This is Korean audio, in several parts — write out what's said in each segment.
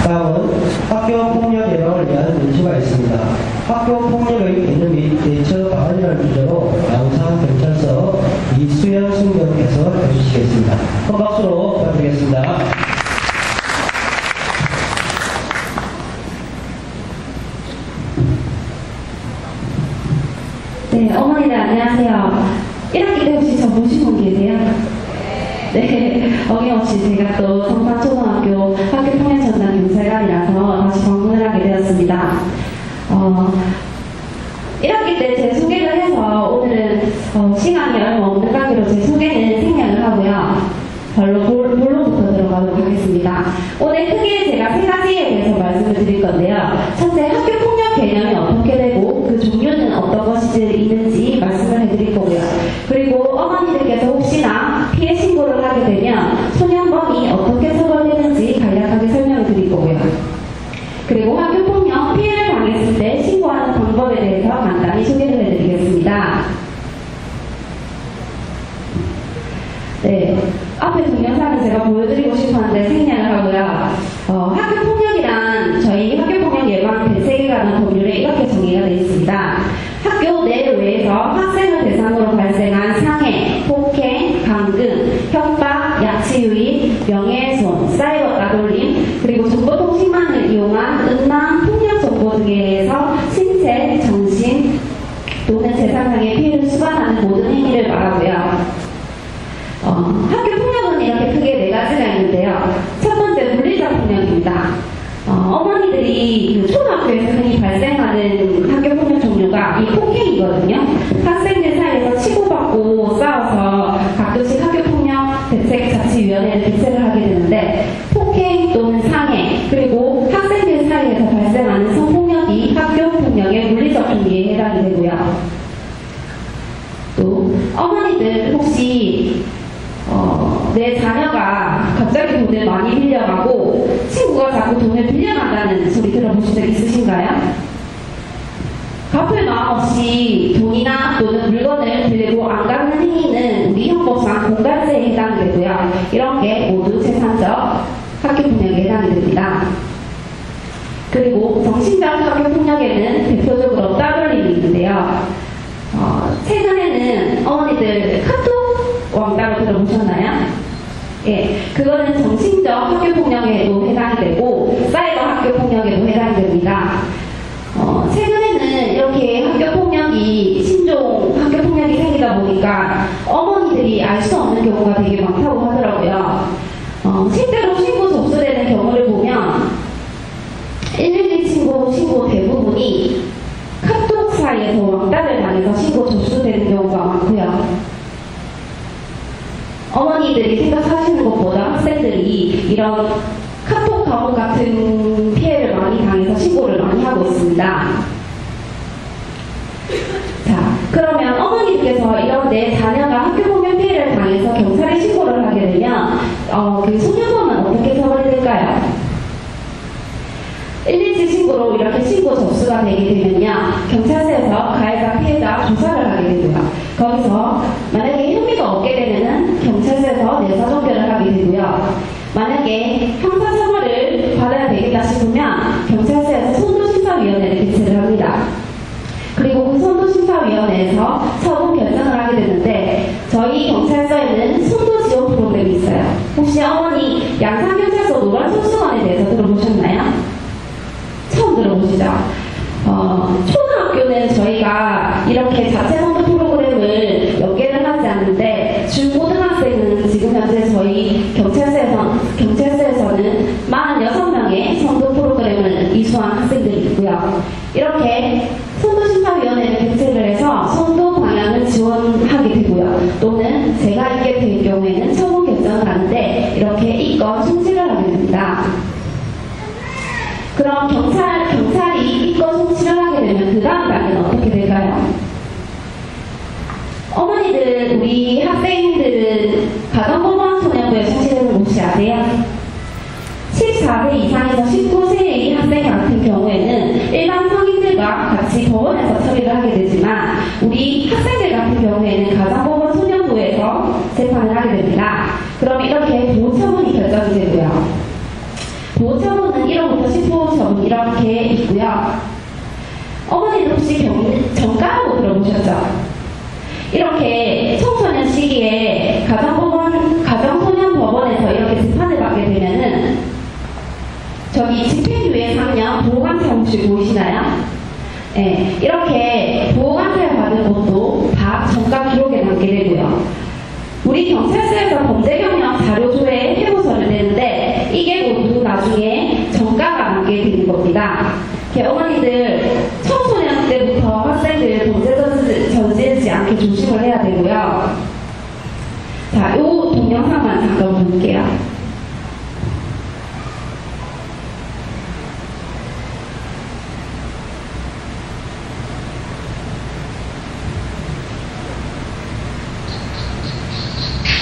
다음은 학교 폭력 예방을 위한 문제가 있습니다. 학교 폭력의 개념 및 대처 방안이라는 주제로 양산경찰서 이수영 승경께서 해주시겠습니다. 큰 박수로 부탁드리겠습니다. 네, 어머니들 안녕하세요. 1학기 때 혹시 저 보신 분 계세요? 네, 어김없이 제가 또 성산초등학교 학교폭력전담 경찰관이라서 다시 방문을 하게 되었습니다. 1학기 때 제 소개를 해서 오늘은 시간이 얼마 없는 관계로 제 소개는 생략을 하고요. 본론부터 들어가도록 하겠습니다. 오늘 크게 제가 세 가지에 대해서 말씀을 드릴 건데요. 첫째, 학교 폭력 개념이 어떻게 되고 그 종류는 어떤 것이 있는지 말씀을 해드릴 거고요. 그리고 어머니들께서 혹시나 피해 신고를 하게 되면 소년범이 어떻게 처벌되는지 간략하게 설명을 드릴 거고요. 그리고 학교 폭력 피해를 당했을 때 신고하는 방법에 대해서 간단히 소개를 해드리겠습니다. 네, 앞에 동영상을 제가 보여드리고 싶었는데 생략을 하고요. 학교 폭력이란 저희 학교 폭력 예방 대책이라는 법률에 이렇게 정의가 되어 있습니다. 학교 내외에서 학생을 대상으로 발생한 상해, 폭행, 감금, 협박, 약취유인, 명예훼손, 사이버 따돌림, 그리고 정보통신망을 이용한 음란, 폭력 정보 등에 대해서 신체, 정신 또는 재산상의 피해를 수반하는 모든 행위를 말하고요. 학교 폭력은 이렇게 크게 네 가지가 있는데요. 첫 번째, 물리적 폭력입니다. 어머니들이 초등학교에서 흔히 발생하는 학교 폭력 종류가 이 폭행이거든요. 학생들 사이에서 치고받고 싸워서 가끔씩 학교 폭력 대책 자치위원회를 개최를 하게 되는데, 폭행 또는 상해, 그리고 학생들 사이에서 발생하는 성폭력이 학교 폭력의 물리적 종류에 해당이 되고요. 또 어머니들 혹시 내 자녀가 갑자기 돈을 많이 빌려가고 친구가 자꾸 돈을 빌려간다는 소리 들어보신 적 있으신가요? 갚을 마음 없이 돈이나 또는 물건을 빌리고 안 갚는 행위는 우리 형법상 공갈죄에 해당되고요. 이런 게 모두 재산적 학교폭력에 해당이 됩니다. 그리고 정신적 학교폭력에는 대표적으로 따돌림이 있는데요. 최근에는 어머니들 카톡 왕따로 들어보셨나요? 예, 그거는 정신적 학교폭력에도 해당이 되고 사이버 학교폭력에도 해당이 됩니다. 최근에는 이렇게 학교폭력이 신종 학교폭력이 생기다 보니까 어머니들이 알 수 없는 경우가 되게 많다고 하더라고요. 실제로 신고 접수되는 경우를 보면 112 신고 대부분이 카톡 사이에서 왕따를 당해서 신고 접수되는 경우가 많고요. 어머니들이 생각하시는 것보다 학생들이 이런 카톡 가혹 같은 피해를 많이 당해서 신고를 많이 하고 있습니다. 자, 그러면 어머니께서 이런 내 자녀가 학교폭력 피해를 당해서 경찰에 신고를 하게 되면 그 소년범은 어떻게 처벌이 될까요? 112 신고로 이렇게 신고 접수가 되게 되면요, 경찰서에서 가해자 피해자 조사를 하게 되고요. 거기서 만약에 혐의가 없게 되면은 경찰서에서 내사 종결을 하게 되고요. 만약에 형사처벌을 받아야 되겠다 싶으면 경찰서에서 선도심사위원회를 개최를 합니다. 그리고 그 선도심사위원회에서 처분 결정을 하게 되는데, 저희 경찰서에는 선도지원 프로그램이 있어요. 혹시 어머니 양산경찰서 노란소수원에 대해서 들어보셨나요? 처음 들어보시죠? 초등학교는 저희가 이렇게 자체 선도 프로그램을 몇 개를 하지 않는데, 중고등학생은 지금 현재 저희 경찰서에서는 46명의 선도 프로그램을 이수한 학생들이 있고요. 이렇게 선도심사위원회를 개최를 해서 선도 방향을 지원하게 되고요. 또는 제가 있게 될 경우에는 처분 결정을 하는데 이렇게 이건 송치를 하게 됩니다. 그럼 경찰이 이건 송치를 하게 되면 그 다음 단계는 어떻게 될까요? 어머니들, 우리 학생들은 가정보호소년부에 송치되는 곳이 아세요? 14세 이상에서 19세의 학생 같은 경우에는 일반 성인들과 같이 법원에서 처리를 하게 되지만, 우리 학생들 같은 경우에는 가정보호소년부에서 재판을 하게 됩니다. 그럼 이렇게 보호처분이 결정이 되고요. 보호처분은 1호부터 10호점 이렇게 있고요. 어머니도 혹시 정가라고 들어보셨죠? 이렇게 청소년 시기에 가정소년법원에서 이렇게 재판을 받게 되면은 저기 집행유예 3년 보호관찰 혹시 보이시나요? 네, 이렇게 보호관찰 받은 것도 다 정가 기록에 남게 되고요. 우리 경찰서에서 범죄경력 자료조회 해고서를 내는데 이게 모두 나중에 정가가 남게 되는 겁니다. 어머니들 청소년 때부터 학생들 범죄 저지르지 않게 조심을 해야 되고요. 자, 요 동영상만 잠깐 볼게요.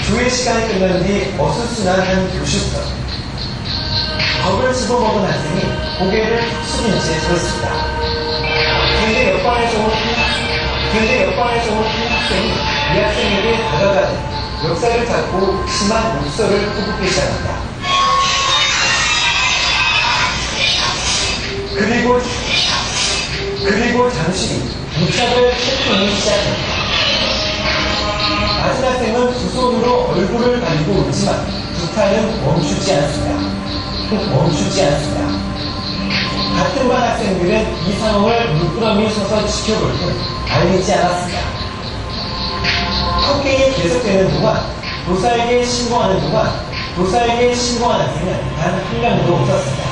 조회 시간이 끝난 뒤 어수선한 한 교실부터 밥을 집어먹은 학생이 고개를 숙인 채 서 있습니다. 그런데 옆방에서 온 학생이 이 학생에게 다가가는 멱살을 잡고 심한 욕설을 퍼붓기 시작합니다. 그리고 잠시 뒤 무차별 폭행이 시작합니다. 낮은 학생은 두 손으로 얼굴을 가리고 웃지만 구타는 멈추지 않습니다. 같은 반 학생들은 이 상황을 물끄러미 서서 지켜볼 뿐 알리지 않았습니다. 폭행이 계속되는 동안 교사에게 신고하는 학생은 단 한 명도 없었습니다.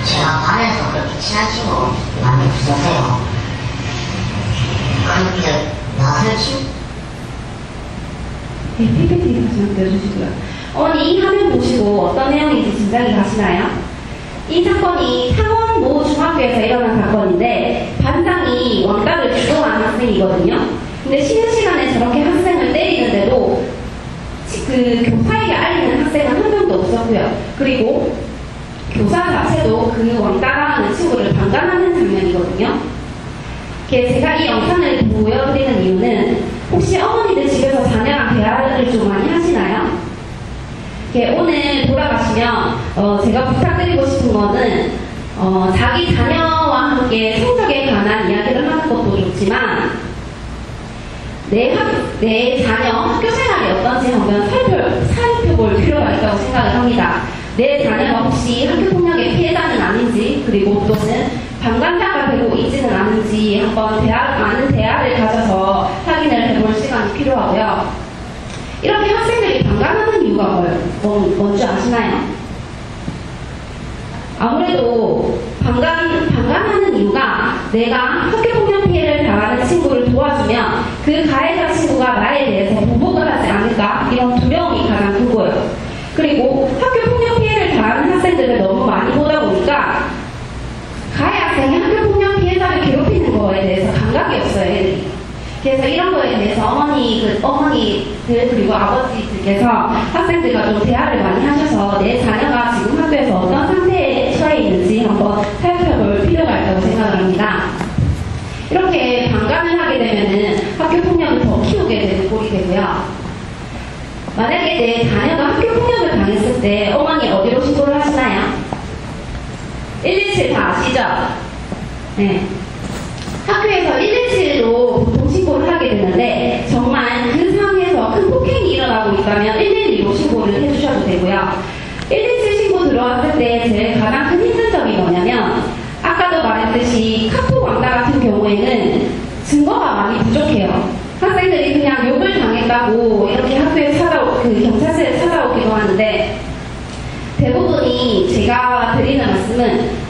제가 반에서 그렇게 친한 친구 많이 없어서요. 그렇게 나설 친구 네, PPT 다시 남겨주시고요. 어머니 이 화면 보시고 어떤 내용인지 짐작이 가시나요? 이 사건이 창원 모 중학교에서 일어난 사건인데 반장이 왕따를 주도한 학생이거든요. 근데 쉬는 시간에 저렇게 학생을 때리는데도 그 교사에게 알리는 학생은 한 명도 없었고요. 그리고 교사 자체도 그 왕따라는 친구를 방관하는 장면이거든요. 제가 이 영상을 보여드리는 이유는 혹시 어머니들 집에서 자녀랑 대화를 좀 많이 하시나요? 오늘 돌아가시면 제가 부탁드리고 싶은 거는 자기 자녀와 함께 성적에 관한 이야기를 하는 것도 좋지만 내 자녀 학교 생활이 어떤지 한번 살펴볼 필요가 있다고 생각을 합니다. 내 자녀가 혹시 학교폭력의 피해자는 아닌지, 그리고 또는 방관자가 되고 있지는 않은지 한번 많은 대화를 가져서 확인을 해볼 시간이 필요하고요. 이렇게 학생들이 방관하는 이유가 뭔지 아시나요? 아무래도 방관하는 이유가 내가 학교폭력 피해를 당하는 친구를 도와주면 그 가해자 친구가 나에 대해서 보복을 하지 않을까, 이런 두려움이 가장 큰 거예요. 그리고 학교폭력 피해를 당하는 학생들을 너무 많이 보다 보니까 가해 학생이 학교폭력 피해자를 괴롭히는 거에 대해서 감각이 없어요, 애들이. 그래서 이런 거에 대해서 어머니들 그리고 아버지들께서 학생들과 좀 대화를 많이 하셔서 내 자녀가 지금 학교에서 어떤 상태에 처해 있는지 한번 살펴볼 필요가 있다고 생각을 합니다. 이렇게 방관을 하게 되면은 학교폭력을 더 키우게 되는 꼴이 되고요. 만약에 내 자녀가 학교폭력을 당했을 때 어머니 어디로 신고를 하시나요? 117 다 아시죠? 네. 학교에서 117로 보통 신고를 하게 되는데 정말 그 상황에서 큰 폭행이 일어나고 있다면 112로 신고를 해주셔도 되고요. 117 신고 들어왔을 때 제일 가장 큰 힘든 점이 뭐냐면 아까도 말했듯이 카톡 왕따 같은 경우에는 증거가 많이 부족해요. 학생들이 그냥 욕을 당했다고 이렇게 학교에 경찰서에 찾아오기도 하는데 대부분이 제가 드리는 말씀은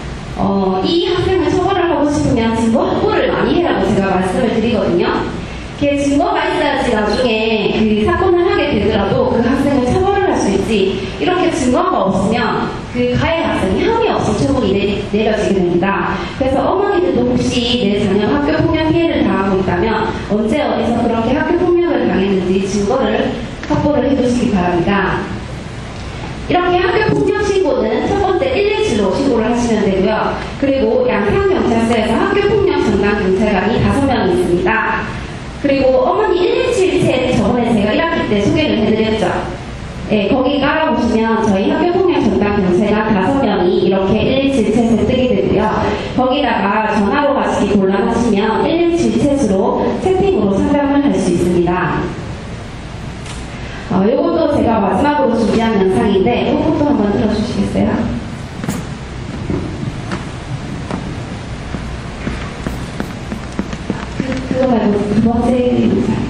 이 학생을 처벌을 하고 싶으면 증거 확보를 많이 해라고 제가 말씀을 드리거든요. 증거가 있어야지 나중에 그 사건을 하게 되더라도 그 학생을 처벌을 할 수 있지, 이렇게 증거가 없으면 그 가해 학생이 혐의 없이 처분이 내려지게 됩니다. 그래서 어머니들도 혹시 내 자녀가 학교폭력 피해를 당하고 있다면 언제 어디서 그렇게 학교폭력을 당했는지 증거를 확보를 해주시기 바랍니다. 이렇게 학교폭력 신고는 첫 번째 117로 신고를 하시면 되고요. 그리고 양산경찰서에서 학교폭력 전담 경찰관이 5명이 있습니다. 그리고 어머니 117채 저번에 제가 1학기 때 소개를 해드렸죠. 네, 거기 깔아보시면 저희 학교폭력 전담 담당 경찰관 5명이 이렇게 117챗에 뜨게 되고요. 거기다가 전화로 가시기 곤란하시면 117챗으로 채팅으로 상담을 할 수 있습니다. 이것도 제가 마지막으로 준비한 영상인데 이것도 한번 들어주시겠어요? 그거 말고 두 번째 영상입니다.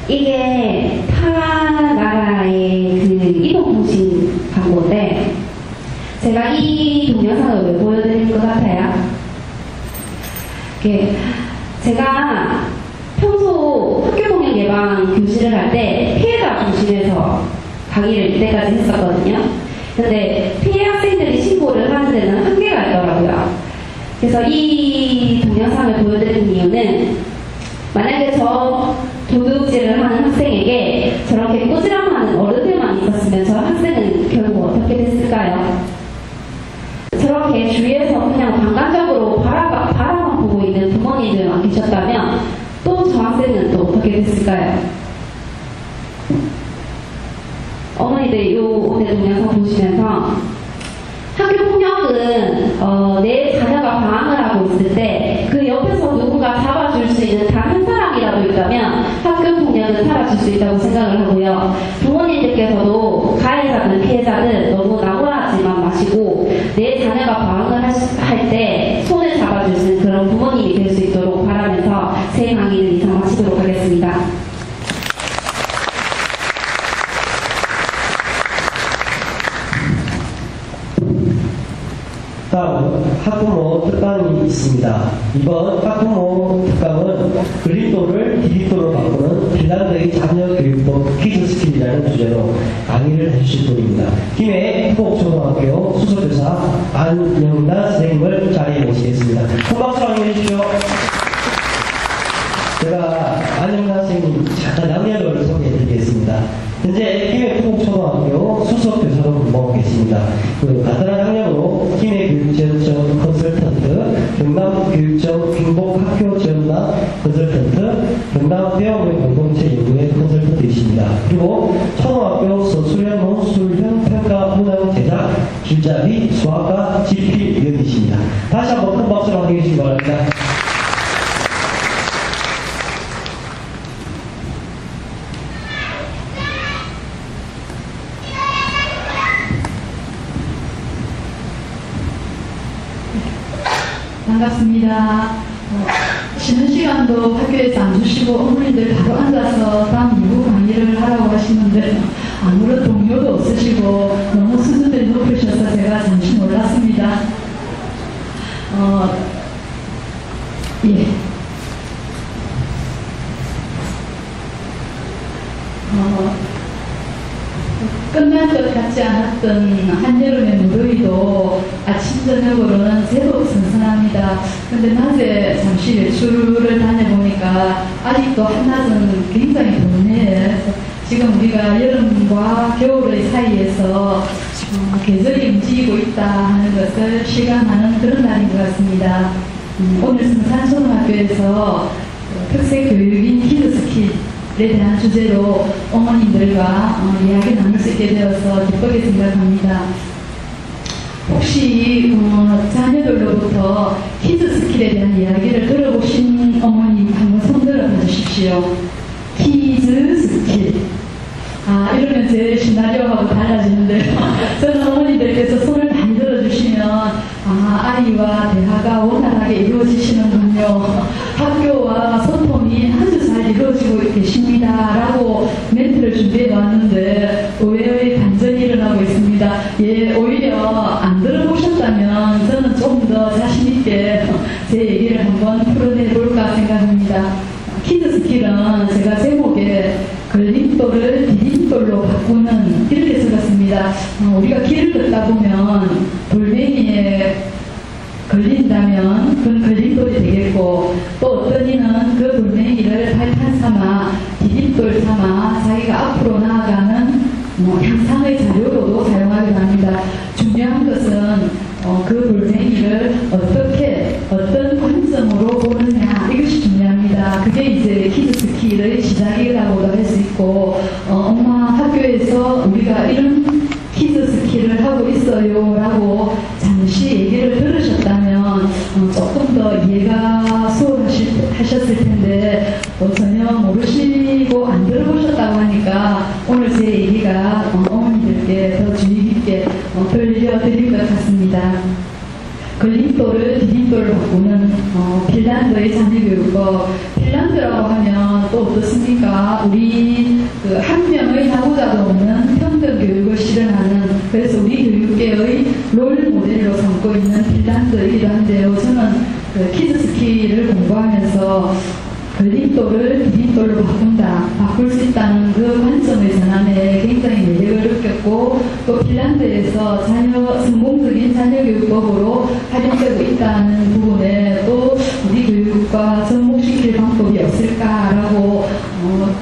이게 타 나라의 그 이동통신 광고인데 제가 이 동영상을 왜 보여드릴 것 같아요? 이게 제가 평소 학교폭력 예방 교실을 할 때 피해자 중심에서 강의를 이때까지 했었거든요. 근데 피해 학생들이 신고를 하는 데는 한계가 있더라고요. 그래서 이 동영상을 보여드리는 이유는 만약에 저 도둑질을 하는 학생에게 저렇게 꾸지람하는 어른들만 있었으면 저 학생은 결국 어떻게 됐을까요? 저렇게 주위에서 그냥 방관적으로 바라만 보고 있는 부모님들만 계셨다면 또 저 학생은 또 어떻게 됐을까요? 어머니들 오늘 동영상 보시면서 학교폭력은 내 자녀가 방황을 하고 있을 때 그 옆에서 누군가 잡아줄 수 있는 단 한 사람이라도 있다면 학교폭력은 사라질 수 있다고 생각을 하고요. 부모님들께서도 가해자들, 피해자들 너무 나무라지만 마시고 내 자녀가 방황을 할 때 손을 잡아줄 수 있는 그런 부모님이 될 수 있도록 바라면서 제 강의는 이상 마치도록 하겠습니다. 다음 학부모 특강이 있습니다. 이번 학부모 특강은 그린도를 디귿도로 바꾸는 핀란드의 자녀교육법 퀴즈 스킬이라는 주제로 강의를 해주실 분입니다. 김해 후곡초등학교 수석교사 안영란 선생님을 자리에 모시겠습니다. 큰 박수 함께 해주십시오. 제가 안영란 선생님 잠깐 양력을 소개해드리겠습니다. 현재 김해 후곡초등학교 수석교사로 근무하고 계십니다. 간단한 학력으로 김해 교육지원청 컨설턴트, 경남 교육청 행복학교 지원단 컨설턴트, 경남 대학의 공동체 연구회 컨설턴트이십니다. 그리고 초등학교 서술형 논술형 평가 문항 제작 길자 및 수학과 집필위원이십니다. 다시 한번 큰 박수로 함께 해주시기 바랍니다. 반갑습니다. 쉬는 시간도 학교에서 안 주시고 어머니들 바로 앉아서 다음 이후 강의를 하라고 하시는데 아무런 동료도 없으시고 너무 수준들이 높으셔서 제가 잠시 놀랐습니다. 예. 끝날 것 같지 않았던 한여름의 무더위도 아침 저녁으로는 제법 선선합니다. 근데 낮에 잠시 외출을 다녀보니까 아직도 한낮은 굉장히 덥네요. 지금 우리가 여름과 겨울의 사이에서 계절이 움직이고 있다 하는 것을 실감하는 그런 날인 것 같습니다. 오늘 성산초등학교에서 특색교육인 키드스킷 에 대한 주제로 어머님들과 이야기 나눌 수 있게 되어서 기쁘게 생각합니다. 혹시 자녀들로부터 키즈 스킬에 대한 이야기를 들어보신 어머님 한번 손 들어봐 주십시오. 키즈 스킬. 이러면 제 시나리오하고 달라지는데요. 저는 어머니들께서 손을 많이 들어주시면 아이와 대화가 원활하게 이루어지시는군요. 학교와 소통이 아주 잘 이루어지고 계십니다. 라고 멘트를 준비해 왔는데 의외의 반전이 일어나고 있습니다. 예, 오히려 안 들어보셨다면 저는 좀 더 자신있게 제 얘기를 한번 풀어내볼까 생각합니다. 키즈 스킬은 제가 제목에 걸림돌을 디딤돌로 바꾸는 이렇게 적었습니다. 우리가 길을 걷다 보면 돌멩이에 걸린다면 그건 걸림돌이 되겠고 또 어떤 이는 그 돌멩이를 발판 삼아 디딤돌 삼아 자기가 앞으로 나아가는 향상의 자료로도 사용하기도 합니다. 중요한 것은 그 돌멩이를 어떻게 어떤 관점으로 보느냐 이것이 중요합니다. 그게 이제 키즈 스킬의 시작이라고도 할 수 있고 엄마 학교에서 우리가 이런 키즈 스킬을 하고 있어요 라고 잠시 얘기를 들으셨다면 조금 더 이해가 수월하셨을 텐데 전혀 모르시고 안 들어보셨다고 하니까 오늘 제 얘기가 어머니들께 더 주의 깊게 들려드릴 것 같습니다. 걸림돌을 디딤돌로 바꾸는 핀란드의 자녀교육법. 핀란드라고 하면 또 어떻습니까? 우리 한 명의 나보다도 없는 평등 교육을 실현하는, 그래서 우리 교육계의 롤 모델로 삼고 있는 핀란드이기도 한데요. 저는 키즈 스킬을 공부하면서 걸림돌을 디딤돌로 바꿀 수 있다는 그 관점의 전환에 굉장히 매력을 느꼈고 또 핀란드에서 성공적인 자녀교육법으로 활용되고 있다는 부분에 또 우리 교육과 접목시킬 방법이 없을까라고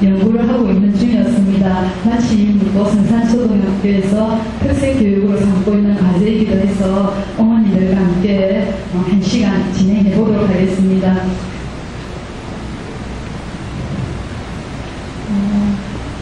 연구를 하고 있는 중이었습니다. 마침 또 성산초등학교에서 특색교육으로 삼고 있는 과제이기도 해서 어머니들과 함께 1시간 진행해 보도록 하겠습니다.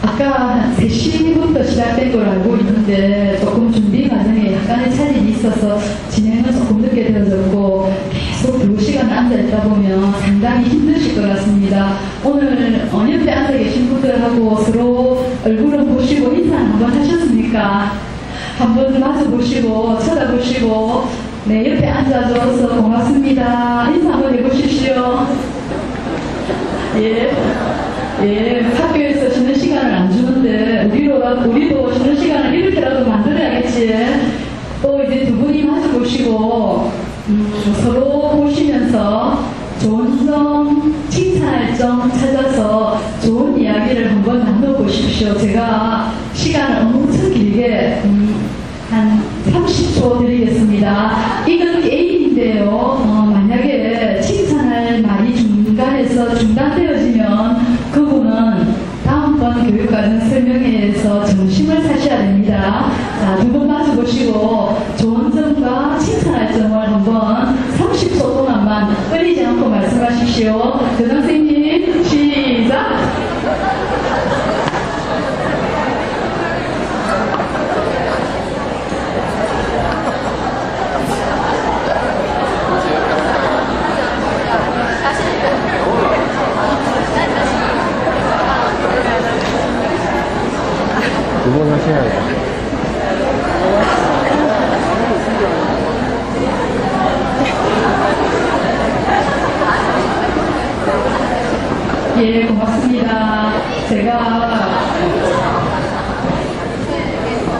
아까 3시부터 시작된 걸 알고 있는데 조금 준비 과정에 약간의 차질이 있어서 진행은 조금 늦게 되어졌고 계속 2시간 앉아있다 보면 상당히 힘드실 것 같습니다. 오늘 옆에 앉아 계신 분들하고 서로 얼굴은 보시고 인사 한번 하셨습니까? 한번 마주보시고 쳐다보시고 네, 옆에 앉아줘서 고맙습니다. 인사 한번 해보십시오. 예, 학교에서 쉬는 시간을 안 주는데 우리도 쉬는 시간을 이렇게라도 만들어야겠지. 또 이제 두 분이 마주 보시고 서로 보시면서 좋은 점, 칭찬할 점 찾아서 좋은 이야기를 한번 나눠보십시오. 제가 시간을 엄청 길게 한 30초 드리겠습니다. 이건 게임인데요. 만약에 칭찬할 말이 중간에서 중단되어지면 그분은 다음번 교육과정 설명회에서 점심을 사셔야 됩니다. 자, 두 분 마주보시고 좋은 점과 칭찬할 점을 한번 30초 동안만 끊이지 않고 말씀하십시오. 교장선생님, 시작! 두 번 하셔야죠. 예, 고맙습니다. 제가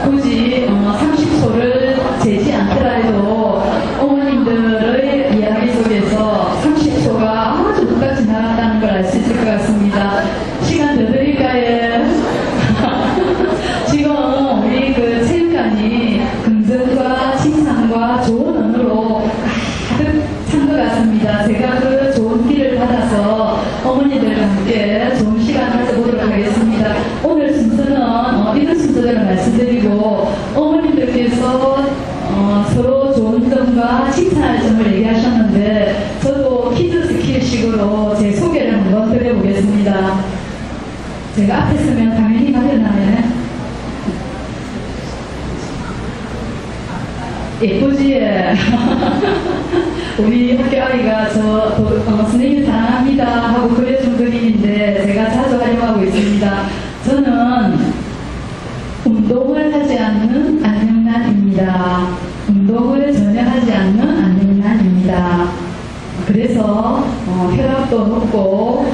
굳이 30초를 재지 않더라 해도 어머님들의 이야기 속에서 30초가 아주 훅 지나갔다는 걸 알 수 있을 것 같습니다. 시간 더 드릴까요? 지금 우리 그 체육관이 긍정과 칭찬과 좋은 언어로 가득 찬 것 같습니다. 제가 그 좋은 길을 받아서 어머니들과 함께 좋은 시간 가져보도록 하겠습니다. 오늘 순서는 이런 순서대로 말씀드리고 어머님들께서 서로 좋은 점과 칭찬할 점을 얘기하셨는데 저도 키즈 스킬식으로 제 소개를 한번 드려보겠습니다. 제가 앞에 서면 당연히 가려나요? 예쁘지? 우리 학교 아이가 선생님 사랑합니다 하고 그려준 그림인데 제가 자주 활용하고 있습니다. 저는 운동을 하지 않는 안녕란입니다. 운동을 전혀 하지 않는 안녕란입니다. 그래서 혈압도 높고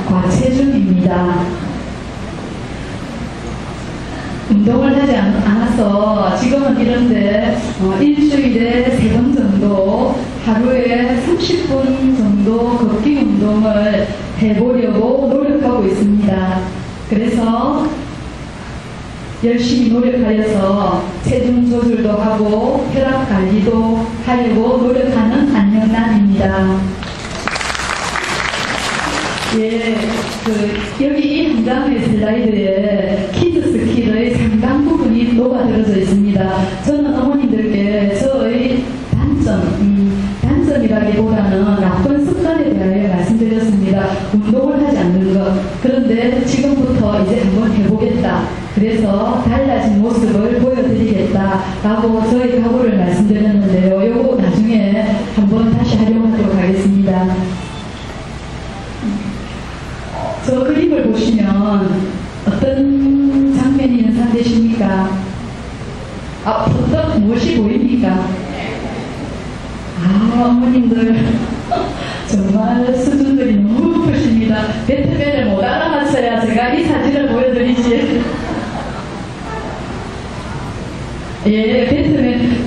과체중입니다. 운동을 하지 않아서 지금은 이런데 일주일에 3번 정도 하루에 30분 정도 걷기 운동을 해보려고 노력하고 있습니다. 그래서 열심히 노력하여서 체중 조절도 하고 혈압 관리도 하려고 노력하는 안녕란입니다. 예, 여기 이 한 장의 슬라이드에 키즈 스킬의 상당 부분이 녹아들어져 있습니다. 저는 어머님들께 저의 단점이라기보다는 나쁜 습관에 대하여 말씀드렸습니다. 운동을 하지 않는 것. 그런데 지금부터 이제 한번 해보겠다. 그래서 달라진 모습을 보여드리겠다라고 저의 각오를 말씀드렸는데요. 요거 나중에 한번 다시 활용하도록 하겠습니다. 저 그림을 보시면 어떤 장면이 연상되십니까? 어떤 무엇이 보입니까? 어머님들 정말 수준들이 너무 높으십니다. 배트맨을 못 알아맞혀야 제가 이 사진을 보여드리지. 예, 배트맨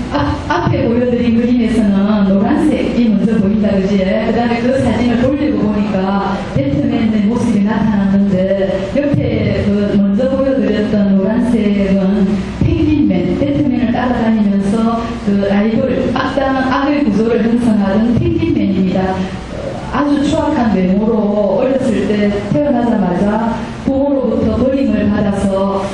앞에 보여드린 그림에서는 노란색이 먼저 보인다, 그지? 그 다음에 그 사진을 돌리고 보니까 배트맨의 모습이 나타났는데 옆에 그 먼저 보여드렸던 노란색은 펭귄맨, 배트맨을 따라다니면서 그 라이벌, 악의 구조를 형성하는 펭귄맨입니다. 아주 추악한 외모로 어렸을 때 태어나자마자 부모로부터 버림을 받아서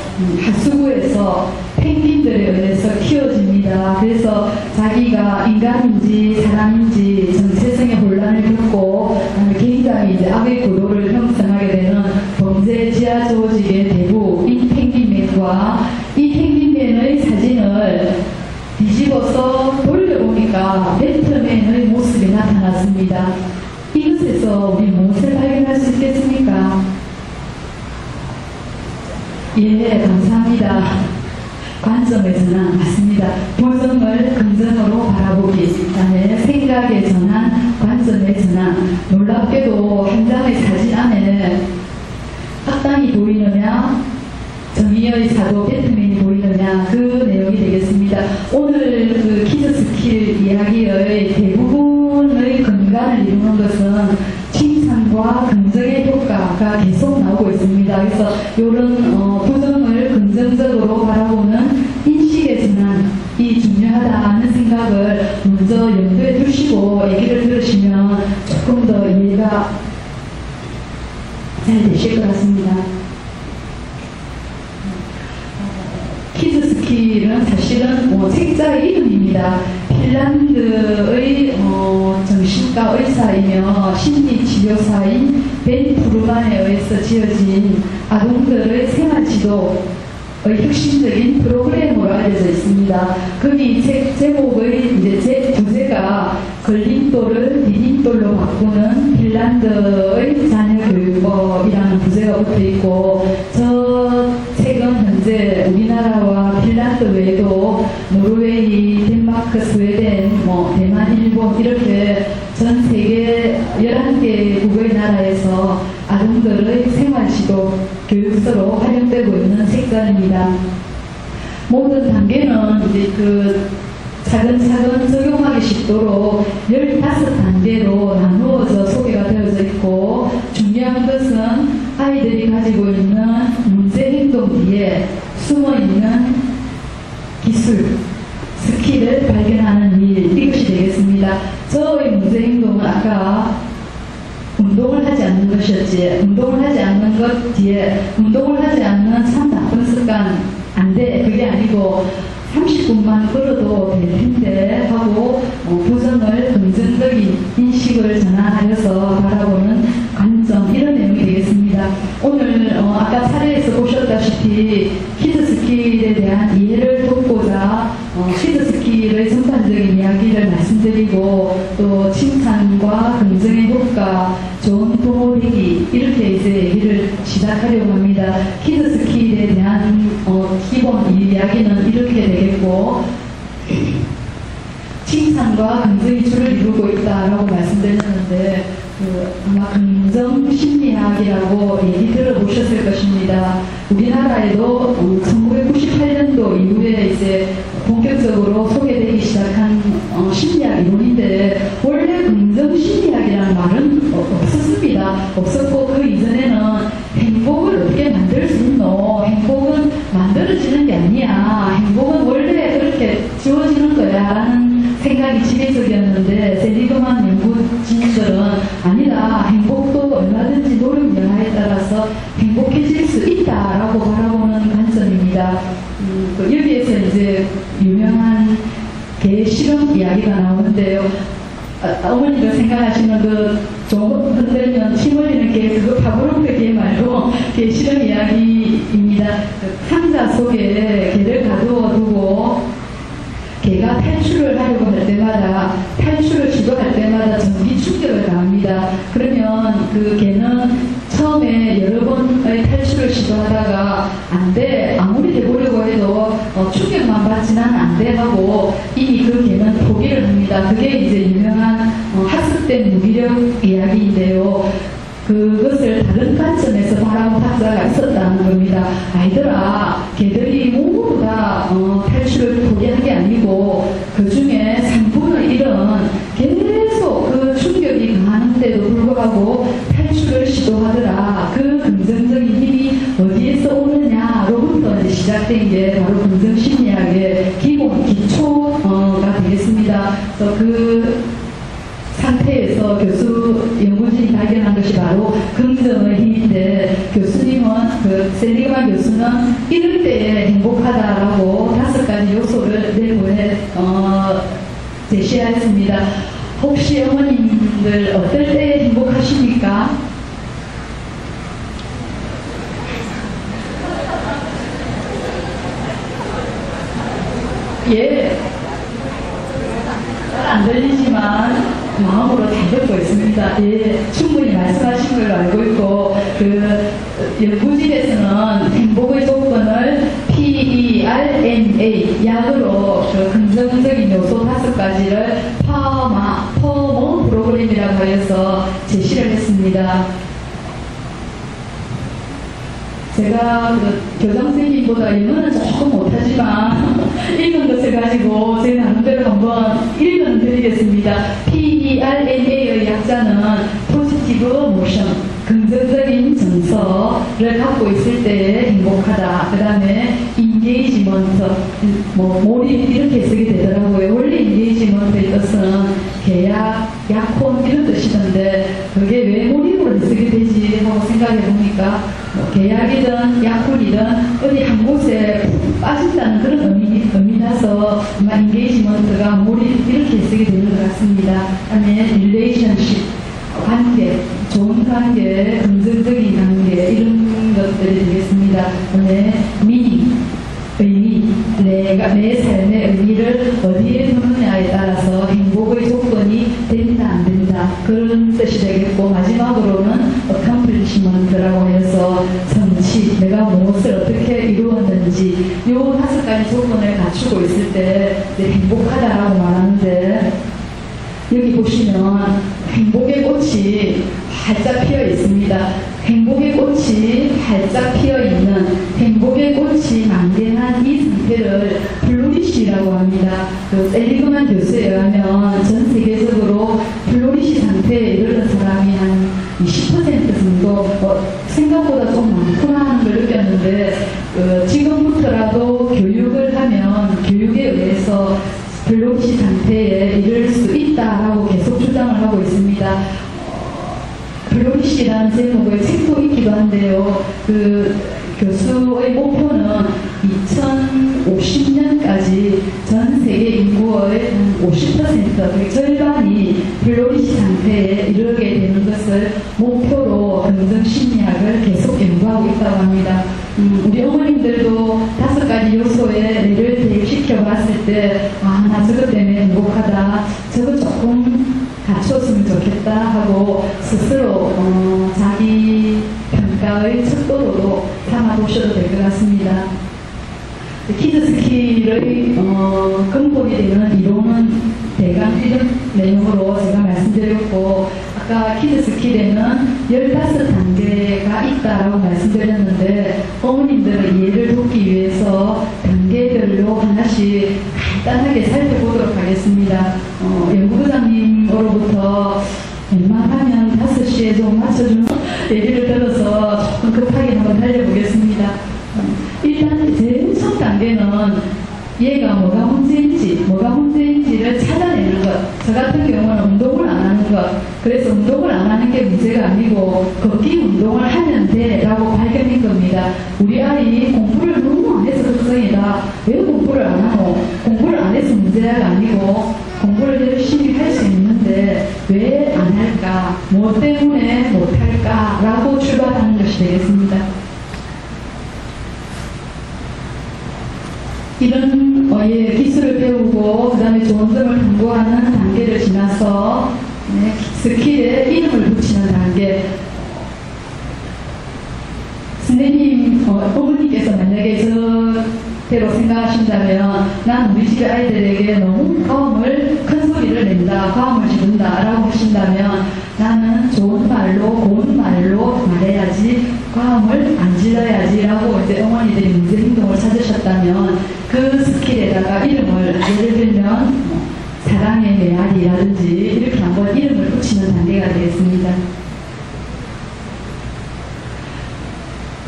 하수구에서 펭귄들에 의해서 키워집니다. 그래서 자기가 인간인지 사람인지 정체성의 혼란을 겪고 굉장히 이제 악의 구도를 형성하게 되는 범죄 지하 조직의 대부인 펭귄맨과 이 펭귄맨의 사진을 뒤집어서 돌려보니까 배트맨의 모습이 나타났습니다. 이것에서 우리 무엇을 발견할 수 있겠습니까? 예, 감사합니다. 관점의 전환 맞습니다. 보정을 긍정으로 바라보기, 그다음에 생각의 전환, 관점의 전환. 놀랍게도 한 장의 사진 안에 악당이 보이느냐, 정의의 사도 배트맨이 보이느냐, 그 내용이 되겠습니다. 오늘 그 키즈 스킬 이야기의 대부분 바라보는 인식의 전환이 중요하다는 생각을 먼저 염두에 두시고 얘기를 들으시면 조금 더 이해가 잘 되실 것 같습니다. 키즈스킬은 사실은 책자의 이름입니다. 핀란드의 정신과 의사이며 심리치료사인 벤 프루만에 의해서 지어진 아동들의 생활지도의 혁신적인 프로그램으로 알려져 있습니다. 거기 책 제목의 이제 부제가 걸림돌을 디딤돌로 바꾸는 핀란드의 자녀교육법이라는 부제가 붙어 있고, 저 책은 현재 우리나라와 핀란드 외에도 노르웨이, 덴마크, 스웨덴, 대만, 일본 이렇게 전 세계 11개국의 나라에서 아동들의 생활지도 교육서로 활용되고 있는 책자입니다. 모든 단계는 이제 차근차근 적용하기 쉽도록 15단계로 나누어져 소개가 되어져 있고, 중요한 것은 아이들이 가지고 있는 문제 행동 뒤에 숨어있는 기술, 스킬을 발견하는 일, 이것이 되겠습니다. 저의 문제 행동은 아까 운동을 하지 않는 것이었지, 운동을 하지 않는 것 뒤에 운동을 하지 않는 참 나쁜 습관 안 돼, 그게 아니고 30분만 걸어도 될 텐데 하고 부정을 긍정적인 인식을 전환하여서 바라보는 관점, 이런 내용이 되겠습니다. 오늘 아까 사례에서 보셨다시피 키즈스킬에 대한 이해를 돕고자 키즈스킬의 전반적인 이야기를 말씀드리고, 또 칭찬과 긍정의 효과, 좋은 부모되기, 이렇게 이제 얘기를 시작하려고 합니다. 키즈스킬에 대한 기본 이야기는 이렇게 되겠고, 칭찬과 긍정이 줄을 이루고 있다라고 말씀드렸는데, 아마 긍정심리학이라고 얘기 들어보셨을 것입니다. 우리나라에도 1998년도 이후에 이제 본격적으로 소개되기 시작한 심리학 이론인데, 원래 긍정심리학이라는 말은 없었습니다. 없었고, 그 이전에는 행복을 어떻게 만들 수 있노? 행복은 만들어지는 게 아니야. 행복은 원래 그렇게 지워지는 거야. 라는 생각이 지배적이었는데, 세리그만 연구진들은 아니다. 행복도 얼마든지 노력 여하에 따라서 행복해질 수 있다라고 바라보는 관점입니다. 여기에서 이제 유명한 개 실험 이야기가 나오는데요. 어머니가 생각하시는 좀 흔들면 침 흘리는 개, 그거 파브로프 개 말고 개 실험 이야기입니다. 상자 속에 개를 가두어 두고 개가 탈출을 하려고 할 때마다, 탈출을 시도할 때마다 전기 충격을 가합니다. 그러면 그 개는 처음에 여러 번의 탈출을 시도하다가 안 돼, 아무리 해보려고 해도 충격만 받지는 안 돼 하고 이미 그 개는 포기를 합니다. 그게 이제 유명한 학습된 무기력 이야기인데요. 그것을 다른 관점에서 바라본 학자가 있었다는 겁니다. 아이들아, 개들이 모두 다 탈출을 포기한 게 아니고 그 중에 3분의 1은 계속 그 충격이 강한데도 불구하고 탈출을 시도하더라. 그 긍정적인 힘이 어디에서 오느냐로부터 이제 시작된 게 바로 긍정심리학의 기본 기초가 되겠습니다. 그래서 그 상태에서 연구진이 발견한 것이 바로 긍정의 힘인데, 교수님은, 셀리그만 교수는 이럴 때에 행복하다라고 5가지 요소를 내부에 제시하였습니다. 혹시 어머님들 어떨 때 행복하십니까? 예, 잘 안 들리지만 마음으로 잘 듣고 있습니다. 예, 충분히 말씀하신 걸로 알고 있고, 연구진에서는 행복의 조건을 PERMA, 약으로 긍정적인 요소 5가지를 퍼모 프로그램이라고 하여서 제시를 했습니다. 제가 교장선생님보다 영어는 조금 못하지만 읽은 것을 가지고 제 나름대로 한번 읽어드리겠습니다. PERMA의 약자는 포지티브 모션, 긍정적인 정서를 갖고 있을 때 행복하다. 그 다음에 인게이지먼트, 인게이지먼트, 몰입 이렇게 쓰게 되더라고요. 원래 인게이지먼트의 뜻은 계약, 약혼 이런 뜻이던데 그게 왜 몰입으로 쓰게 되지 하고 생각해 보니까 계약이든 약혼이든 어디 한 곳에 푹 빠진다는 그런 의미라서 아마 인게이지먼트가 몰입 이렇게 쓰게 되는 것 같습니다. 그다음에 릴레이션십, 관계, 좋은 관계, 긍정적인 관계 이런 것들이 되겠습니다. 그다음에 미닝, 의미, 내 삶의 의미를 어디에 두느냐에 따라서 행복의 조건이 된다 안 된다 그런 뜻이 되겠고, 마지막으로는 accomplishment라고 해서 성취, 내가 무엇을 어떻게 이루었는지 이 5가지 조건을 갖추고 있을 때 행복하다라고 말하는데, 여기 보시면 행복의 꽃이 활짝 피어 있습니다. 행복의 꽃이 활짝 피어 있는, 행복의 꽃이 만개한 이 상태를 플로리시라고 합니다. 그 셀리그만 교수에 의하면 전 세계적으로 플로리시 상태에 이르는 사람이 한 20% 정도, 생각보다 좀 많구나 하는 걸 느꼈는데, 지금부터라도 교육을 하면 교육에 의해서 플로리시 상태에 이를 수 있다라고 계속 주장을 하고 있습니다. 플로리시라는 제목의 책도 있기도 한데요. 그 교수의 목표는 2050년까지 전 세계 인구의 50%, 절반이 플로리시 상태에 이르게 되는 것을 목표로 긍정심리학을 계속 연구하고 있다고 합니다. 우리 어머님들도 5가지 요소에 뇌를 대입시켜 봤을 때, 나 저것 때문에 행복하다, 저거 조금 갖췄으면 좋겠다 하고 스스로 자기 평가의 척도로도 삼아보셔도 될 것 같습니다. 키즈스킬의 근본이 되는 이론은 대강 이런 내용으로 제가 말씀드렸고, 아까 키즈스킬에는 15단계가 있다라고 말씀드렸는데, 어머님들의 이해를 돕기 위해서 단계별로 하나씩 간단하게 살펴보도록 하겠습니다. 연구부장님으로부터 웬만하면 5시에 좀 맞춰주는 얘기를 들어서 조금 급하게 한번 달려보겠습니다. 일단 제일 첫 단계는 얘가 뭐가 문제인지를 찾아내는 것. 저 같은 경우는 운동을 안 하는 것. 그래서 운동을 안 하는 게 문제가 아니고 걷기 운동을 하면 돼 라고 발견한 겁니다. 우리 아이 공부를 너무 안 해서 걱정이다. 왜 공부를 안 하노? 공부를 안 해서 문제가 아니고 공부를 열심히 할 수 있는데 왜 안 할까? 뭐 때문에 못 할까? 라고 출발하는 것이 되겠습니다. 이런 기술을 배우고 그 다음에 좋은 점을 탐구하는 단계를 지나서 스킬에 이름을 붙이는 단계. 선생님, 어머니께서 만약에 저대로 생각하신다면, 난 우리 집 아이들에게 너무 큰 소리를 낸다, 과음을 지른다 라고 하신다면, 나는 좋은 말로, 고운 말로 말해야지, 과음을 안 질러야지 라고 이제 어머니들이 문제 행동을 찾으셨다면, 그 스킬에다가 이름을, 예를 들면 사랑의 메아리라든지 이렇게 한번 이름을 붙이는 단계가 되겠습니다.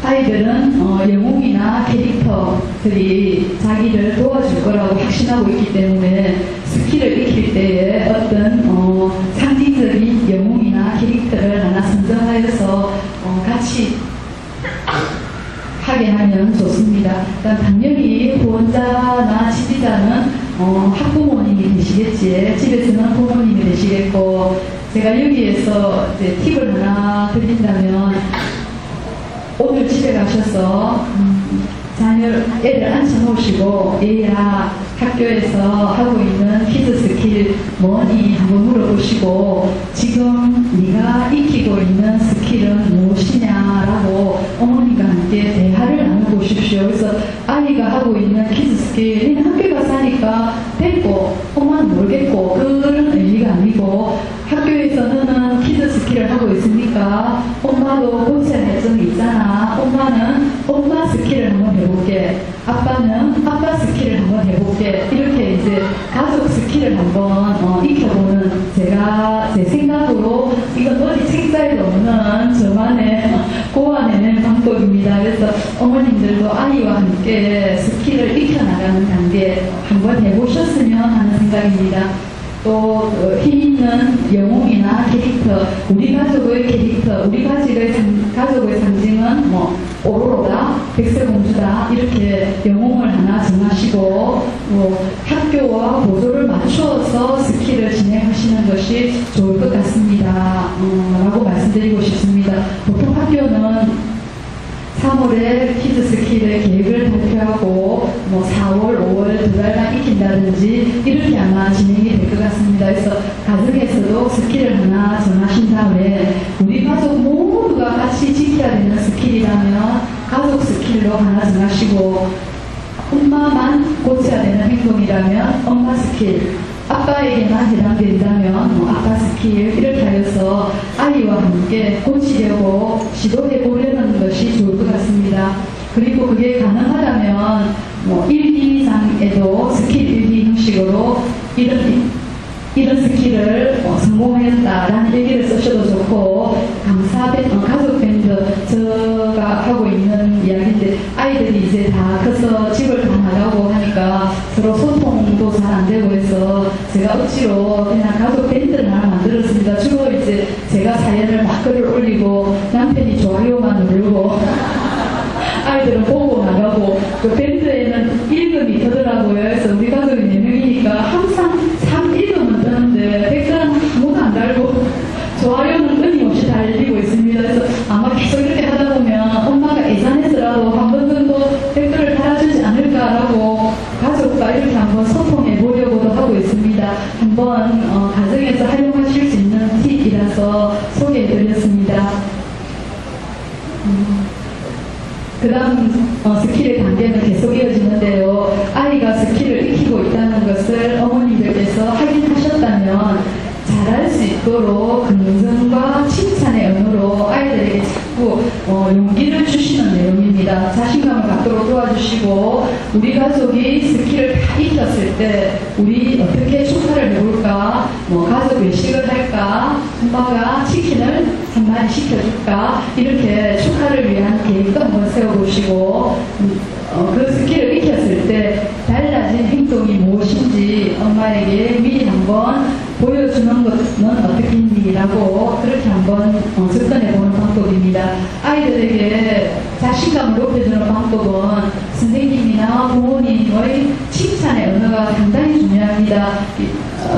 아이들은 영웅이나 캐릭터들이 자기를 도와줄 거라고 확신하고 있기 때문에 스킬을 익힐 때에 어떤 상징적인 영웅이나 캐릭터를 하나 선정하여서 같이 하게 하면 좋습니다. 일단 당연히 후원자나 지지자는 학부모님이 되시겠지, 집에서는 부모님이 되시겠고, 제가 여기에서 이제 팁을 하나 드린다면, 오늘 집에 가셔서 애를 앉혀놓으시고, 얘야 학교에서 하고 있는 키즈 스킬 뭐니 한번 물어보시고, 지금 네가 익히고 있는 스킬은 무엇이냐라고 어머니가 함께 대화를 나눠보십시오. 그래서 아이가 하고 있는 키즈 스킬, 얘는 학교 가서 하니까 됐고 엄마는 모르겠고 그런 의미가 아니고, 학교에서 너는 키즈 스킬을 하고 있으니까 엄마도 고쳐야 할 점이 있잖아. 엄마는 엄마 스킬을 한번 해볼게, 아빠는 아빠 스킬을 한번 해볼게, 이렇게 이제 가족 스킬을 한번 익혀보는, 제가 제 생각으로 이건 어디 책자에도 없는 저만의 고안해낸 방법입니다. 그래서 어머님들도 아이와 함께 스킬을 익혀나가는 단계 한번 해보셨으면 하는 생각입니다. 또 힘 있는 영웅이나 캐릭터, 우리 가족의 캐릭터, 우리 가족의 상징은 뭐 오로로다, 백설공주다 이렇게 영웅을 하나 정하시고 학교와 보조를 맞추어서 스킬을 진행하시는 것이 좋을 것 같습니다. 라고 말씀드리고 싶습니다. 보통 학교는 3월에 키즈 스킬의 계획을 발표하고 4월, 5월 두 달간 익힌다든지 이렇게 아마 진행이 될 것 같습니다. 그래서 가정에서도 스킬을 하나 정하신 다음에 우리 가족 모두가 같이 지켜야 되는 스킬이라면 가족 스킬로 하나 정하시고 엄마만 고쳐야 되는 행동이라면 엄마 스킬, 아빠에게만 해당된다면 아빠 스킬 이렇게 하여서 아이와 함께 고치려고 시도해 보려는 것이 좋을 것 같습니다. 그리고 그게 가능하다면 1기상에도 스킬 1기 형식으로 이런 스킬을 성공했다라는 얘기를 쓰셔도 좋고 가족 밴드 제가 하고 있는 이야기인데 아이들이 이제 다 커서 집을 다 나가고 하니까 서로 소통도 잘 안 되고 해서 제가 억지로 그냥 가족 밴드를 하나 만들었습니다. 주로 이제 제가 사연을 막 글을 올리고 남편이 좋아요만 누르고 아이들은 보고 나가고 그 밴드에는 읽음이 더더라고요. 그래서 우리 가족이 4명이니까 항상 3읽음은 뜨는데 댓글은 아무도 안 달고 좋아요는 끊임없이 달리고 있습니다. 그래서 아마 계속 이렇게 하다 보면 엄마가 애잔해서라도 한 번 정도 댓글을 달아주지 않을까라고 가족과 이렇게 한번 소통해 보려고도 하고 있습니다. 한번 가정에서 활용하실 수 있는 팁이라서 소개해 드렸습니다. 그 다음 스킬의 단계는 계속 이어지는데요. 아이가 스킬을 익히고 있다는 것을 어머님들께서 확인하셨다면 잘할 수 있도록 긍정과 칭찬의 언어로 아이들에게 자꾸 용기를 주시는 내용입니다. 자신감을 갖도록 도와주시고 우리 가족이 스킬을 다 익혔을 때 우리 어떻게 축하를 해볼까, 가족 외식을 할까, 엄마가 치킨을 한 마리 시켜줄까 이렇게 축하를 위한 계획도 한번 세워보시고 그 스킬을 익혔을 때 달라진 행동이 무엇인지 엄마에게 미리 한번 보여주는 것은 어떻겠니라고 그렇게 한번 접근해보는 방법입니다. 아이들에게 자신감을 높여주는 방법은 선생님이나 부모님의 칭찬의 언어가 상당히 중요합니다.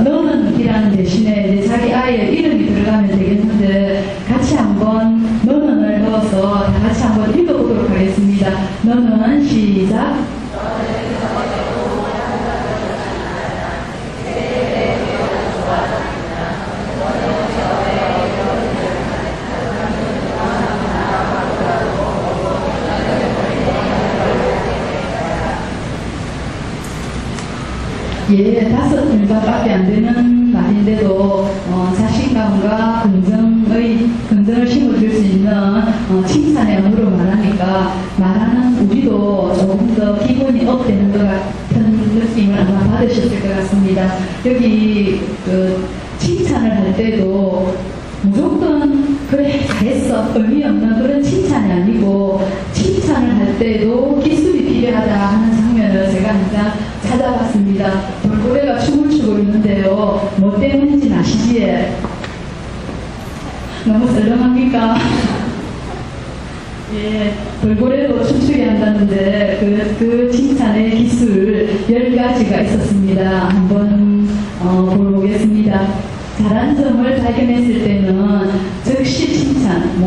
너는 이라는 대신에 자기 아이의 이름이 들어가면 되겠는데 같이 한번 너는을 넣어서 다 같이 한번 읽어보도록 하겠습니다. 너는 시작. 예, 5글자밖에 안 되는 말인데도 자신감과 긍정을 심어줄 수 있는 칭찬의 언어로 말하니까 말하는 우리도 조금 더 기분이 업되는 것 같은 느낌을 아마 받으셨을 것 같습니다. 여기 칭찬을 할 때도 무조건 그래 잘했어 의미 없는 그런 칭찬이 아니고 칭찬을 할 때도 기술이 필요하다 하는 장면을 제가 항상 찾아봤습니다. 돌고래가 춤을 추고 있는데요. 뭐 때문인지 아시지에? 너무 썰렁합니까? 예, 돌고래도 춤추게 한다는데 그 칭찬의 기술 10가지가 있었습니다. 한번 보겠습니다. 잘한 점을 발견했을 때는 즉시 칭찬,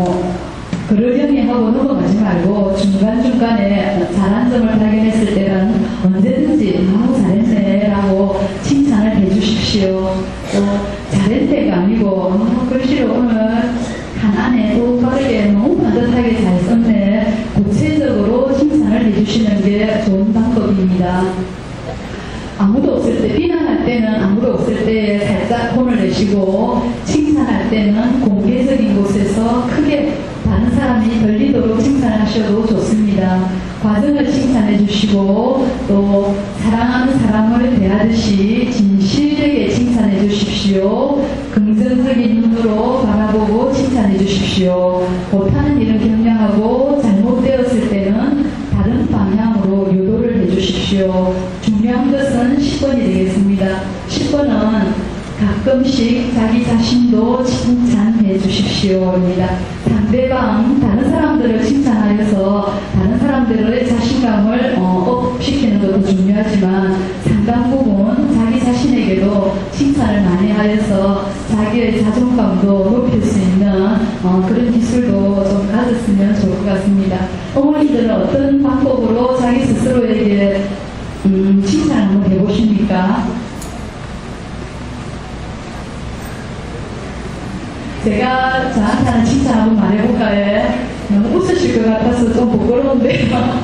그러려니 하고 넘어가지 말고 중간중간에 잘한 점을 발견했을 때는 언제든지 너무 잘했네 라고 칭찬을 해주십시오. 또 잘했대가 아니고 글씨로 오늘 가난해도 빠르게 너무 반듯하게 잘 썼네 구체적으로 칭찬을 해주시는 게 좋은 방법입니다. 아무도 없을 때, 비난할 때는 아무도 없을 때 살짝 혼을 내시고 칭찬할 때는 공개적인 곳에서 크게 다른 사람이 들리도록 칭찬하셔도 좋습니다. 과정을 칭찬해 주시고 또 사랑하는 사람을 대하듯이 진실되게 칭찬해 주십시오. 긍정적인 눈으로 바라보고 칭찬해 주십시오. 못하는 일은 격려하고 잘못되었을 때는 주십시오. 중요한 것은 10번이 되겠습니다. 10번은 가끔씩 자기 자신도 칭찬해 주십시오입니다. 상대방, 다른 사람들을 칭찬하여서 다른 사람들의 자신감을 업시키는 것도 중요하지만 상당 부분 자기 자신에게도 칭찬을 많이 하여서 자기의 자존감도 높일 수 있는 그런 기술도 좀 가졌으면 좋을 것 같습니다. 어머니들은 어떤 방법으로 자기 스스로에게 칭찬을 한번 해보십니까? 제가 저한테 하는 칭찬 한번 말해볼까요? 너무 웃으실 것 같아서 좀 부끄러운데요.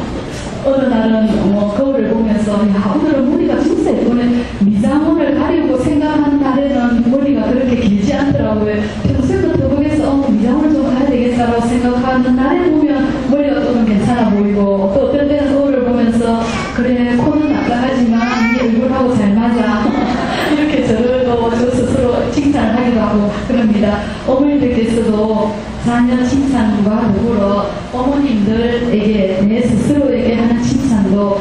어느 날은 거울을 보면서 야, 오늘은 머리가 진짜 예쁘네. 미장원을 가리고 생각한 날에는 머리가 그렇게 길지 않더라고요. 평소에도 보면서 미장원을 좀 가야 되겠다라고 생각하는 날에 보면 머리가 조금 괜찮아 보이고 또 어떤 때는 거울을 보면서 그래 코는 납작하지만 이 얼굴하고 잘 맞아. 이렇게 저를 또 저 스스로 칭찬을 하기도 하고 그럽니다. 어머니들께서도 자녀 칭찬과 더불어 어머님들에게 내 스스로에게 하는 칭찬도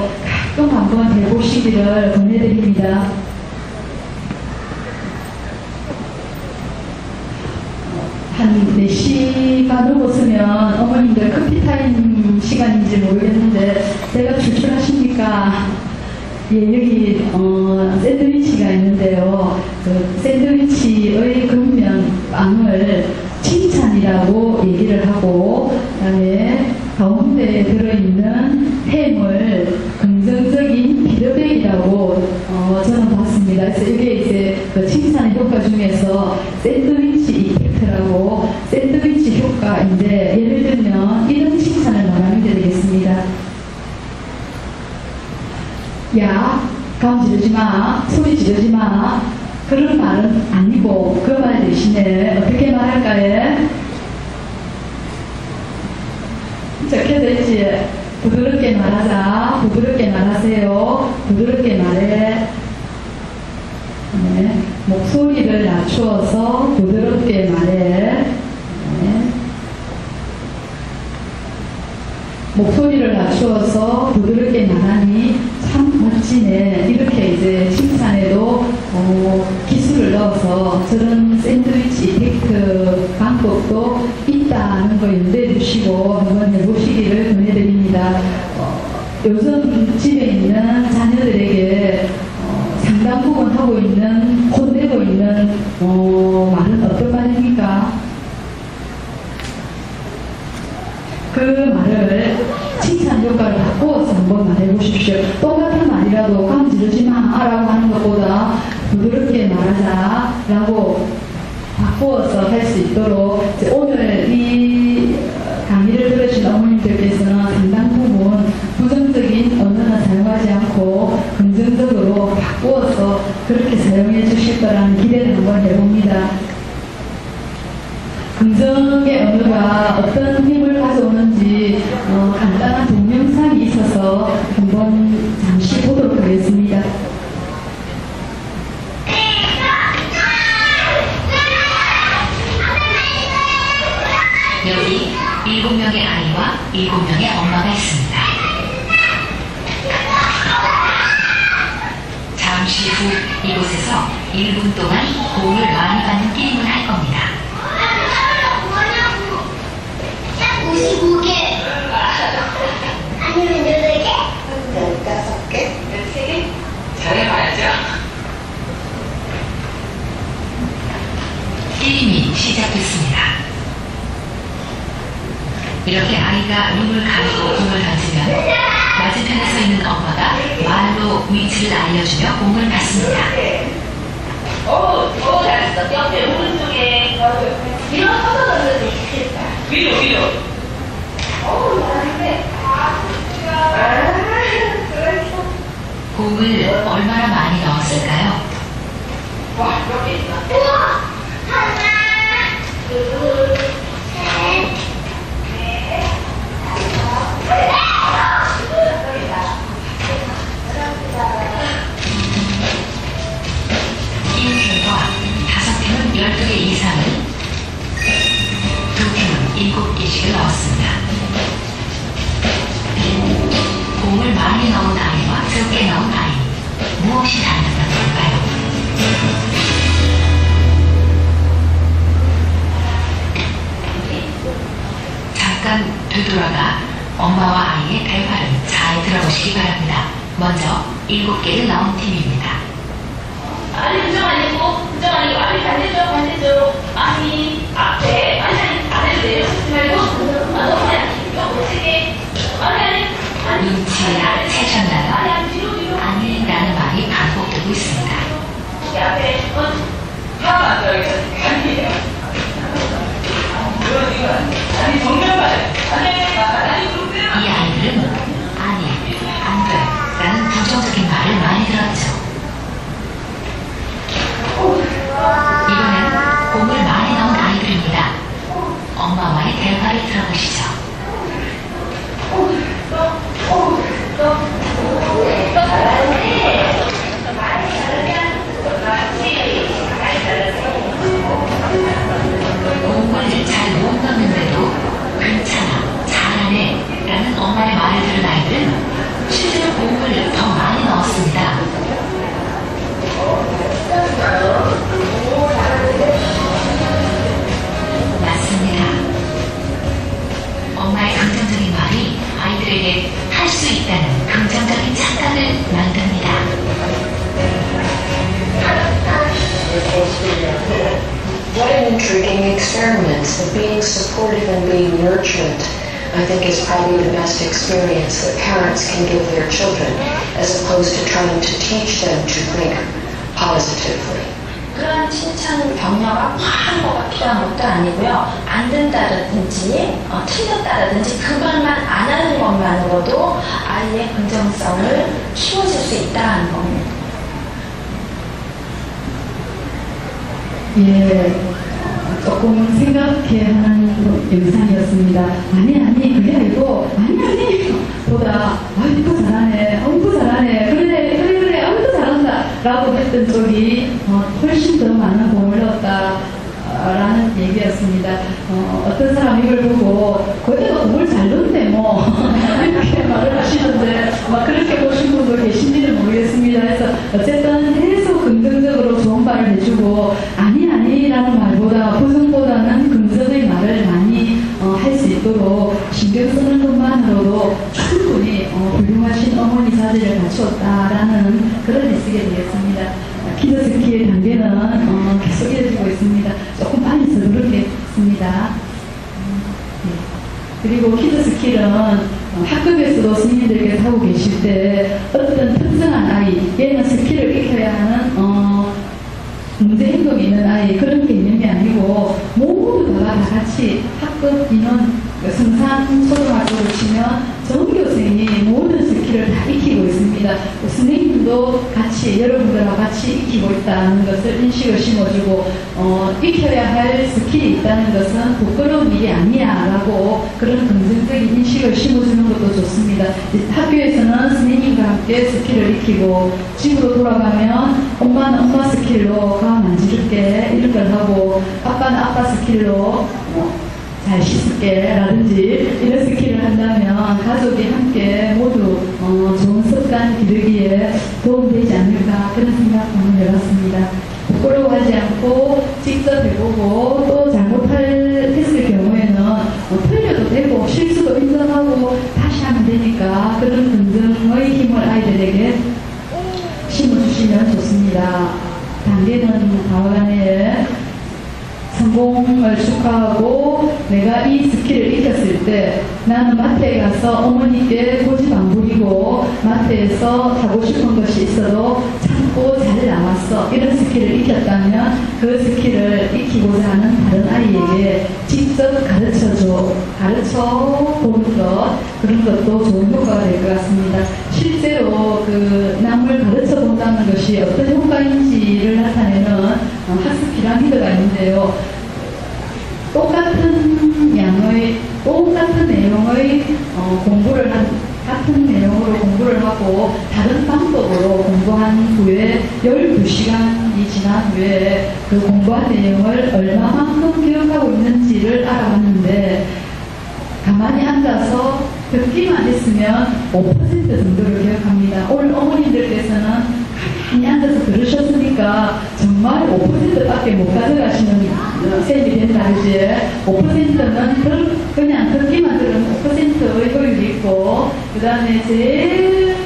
가끔 한번 해보시기를 권해드립니다. 한 4시가 넘었으면 어머님들 커피타임 시간인지 모르겠는데 내가 출출하십니까? 예, 여기 샌드위치가 있는데요. 그 샌드위치의 겉면 빵을 칭찬이라고 얘기를 하고 그다음에 가운데에 들어있는 햄을 긍정적인 피드백이라고 저는 봤습니다. 그래서 이게 이제 그 칭찬의 효과 중에서 샌드위치 이펙트라고 샌드위치 효과인데 예를 들면 이런 칭찬을 말하면 되겠습니다. 야, 감 지르지 마, 소리 지르지 마. 그런 말은 아니고 그 말 대신에 어떻게 말할까요? 적혀져 있지. 부드럽게 말하자. 부드럽게 말하세요. 부드럽게 말해. 네. 목소리를 낮추어서 부드럽게 말해. 네. 목소리를 낮추어서 부드럽게 말하니 참 멋지네. 이렇게 이제 칭찬에도 기술을 넣어서 저런 샌드위치 이펙트 방법도 있다는 거 염두에 두시고 한번 해보시기를 권해드립니다. 요즘 집에 있는 자녀들에게 상당 부분 하고 있는, 혼내고 있는 말은 어떤 말입니까? 그 말을 칭찬 효과를 바꾸어서 한번 말해보십시오. 똑같은 말이라도 감 지르지 마 라고 하는 것보다 부드럽게 말하자 라고 바꾸어서 할 수 있도록 오늘 이 강의를 들으신 어머님들께서는 상당 부분 부정적인 언어는 사용하지 않고 긍정적으로 바꾸어서 그렇게 사용해 주실 거라는 기대를 한번 해봅니다. 긍정의 언어가 어떤 힘을 가져오는지 간단한 동영상이 있어서 한번 잠시 보도록 하겠습니다. 여기 7명의 아이와 7명의 엄마가 있습니다. 잠시 후 이곳에서 1분 동안 공을 많이 받는 게임을 할 겁니다. 55개 아니면 8개? 15개? 13개? 잘해봐야죠. 게임이 시작됐습니다. 이렇게 아이가 눈을 가리고 공을 던지면 맞은편에 서 있는 엄마가 말로 위치를 알려주며 공을 받습니다. 오, 잘했어. 옆에 오른쪽에 위로 서서 던져도 있겠다. 위로. 어우, 잘하는데. 그렇죠. 공을 얼마나 많이 넣었을까요? 와, 이렇게 있어. 우와! 하나, 둘, 셋, 넷, 이 결과 5팀은 12개 이상을, 2팀은 7개씩을 넣었습니다. 공을 많이 넣은 아이와 적게 함께 나온 아이. 무엇이 닮았던 걸까요? 잠깐 되돌아가 엄마와 아이의 대화를 잘 들어보시기 바랍니다. 먼저 7개를 넣은 팀입니다. 아니 부정 아니고 아니 반대죠 아니 앞에 아니 아래로 내려오지 말고 너무 그냥 못하게 아니 눈치를 채셨나요? 아니 뒤로 아니라는 말이 반복되고 있습니다. 여기 앞에 하나 들어야겠어 아니에요 아니 정면 봐요 아니 그러세요 이 아이들은 아니, 안 돼 라는 부정적인 말을 많이 들었죠. 이번엔 공을 많이 넣은 아이들입니다. 엄마와의 대화를 들어보시죠. 공을 잘 못 넣는데도 괜찮아, 잘하네 라는 엄마의 말을 들은 아이들은 실제로 공을 더 많이 넣었습니다. 맞습니다. 엄마의 긍정적인 말이 아이들에게 할 수 있다는 긍정적인 착각을 만듭니다. What an intriguing experiment. The being supportive and being nurtured, I think, is probably the best experience that parents can give their children, as opposed to trying to teach them to think positively. 그런 칭찬 격려가 과한 거가 필요한 것도 아니고요. 안 된다든지 틀렸다든지 그것만 안 하는 것만으로도 아이의 긍정성을 키워줄 수 있다는 겁니다. 예, 조금 생각해 하는 영상이었습니다. 아니, 그게 아니고, 아니, 보다, 아이고 잘하네, 그래, 아이고 잘한다, 라고 했던 쪽이 훨씬 더 많은 공을 얻었다. 라는 얘기였습니다. 어떤 사람 이걸 보고, 거기가 공을 잘 넣는데 뭐, 이렇게 말을 하시는데, 막 그렇게 보신 분도 계신지는 모르겠습니다. 그래서 어쨌든 계속 긍정적으로 좋은 말을 해주고, 아니라는 말보다, 부정보다는 긍정의 말을 많이 할 수 있도록 신경 쓰는 것만으로도 충분히 훌륭하신 어머니 자질을 갖추었다라는 그런 메시지가 되겠습니다. 키즈스키의 단계는 계속 이어지고 있습니다. 조금 빨리 서두르겠습니다. 그리고 키즈스킬은 학급에서도 스님들께서 하고 계실 때 어떤 특정한 아이, 얘는 스킬을 익혀야 하는 문제 행동이 있는 아이, 그런 개념이 아니고 모두가 다 같이 학급 인원 성산 초등학교를 치면 전교생이 모든 스킬을 다 익히고 있습니다. 선생님도 같이 여러분들과 같이 익히고 있다는 것을 인식을 심어주고 익혀야 할 스킬이 있다는 것은 부끄러운 일이 아니야 라고 그런 긍정적인 인식을 심어주는 것도 좋습니다. 학교에서는 선생님과 함께 스킬을 익히고 집으로 돌아가면 엄마는 엄마 스킬로 가만 안 지를게 이런 걸 하고 아빠는 아빠 스킬로 잘 씻을게 라든지 이런 스킬을 한다면 가족이 함께 모두 좋은 습관 기르기에 도움되지 않을까 그런 생각 한번 해봤습니다. 부끄러워하지 않고 직접 해보고 또 잘못했을 경우에는 틀려도 되고 실수도 인정하고 다시 하면 되니까 그런 긍정의 힘을 아이들에게 심어주시면 좋습니다. 단계는 다음에 성공을 축하하고 내가 이 스킬을 익혔을 때 나는 마트에 가서 어머니께 고집 안 부리고 마트에서 사고 싶은 것이 있어도 참고 잘 나왔어 이런 스킬을 익혔다면 그 스킬을 익히고자 하는 다른 아이에게 직접 가르쳐 보는 것 그런 것도 좋은 효과가 될 것 같습니다. 실제로 그 남을 가르쳐 본다는 것이 어떤 효과인지를 나타내는 학습 피라미드가 있는데요. 똑같은 내용의 같은 내용으로 공부를 하고 다른 방법으로 공부한 후에 12시간이 지난 후에 그 공부한 내용을 얼마만큼 기억하고 있는지를 알아봤는데 가만히 앉아서 듣기만 했으면 5% 정도를 기억합니다. 오늘 어머님들께서는 가만히 앉아서 들으셨으니까 정말 5%밖에 못 가져가시는 셈이 된다, 그지? 5%는 그냥 듣기만 들으면 5%의 효율이 있고, 그 다음에 제일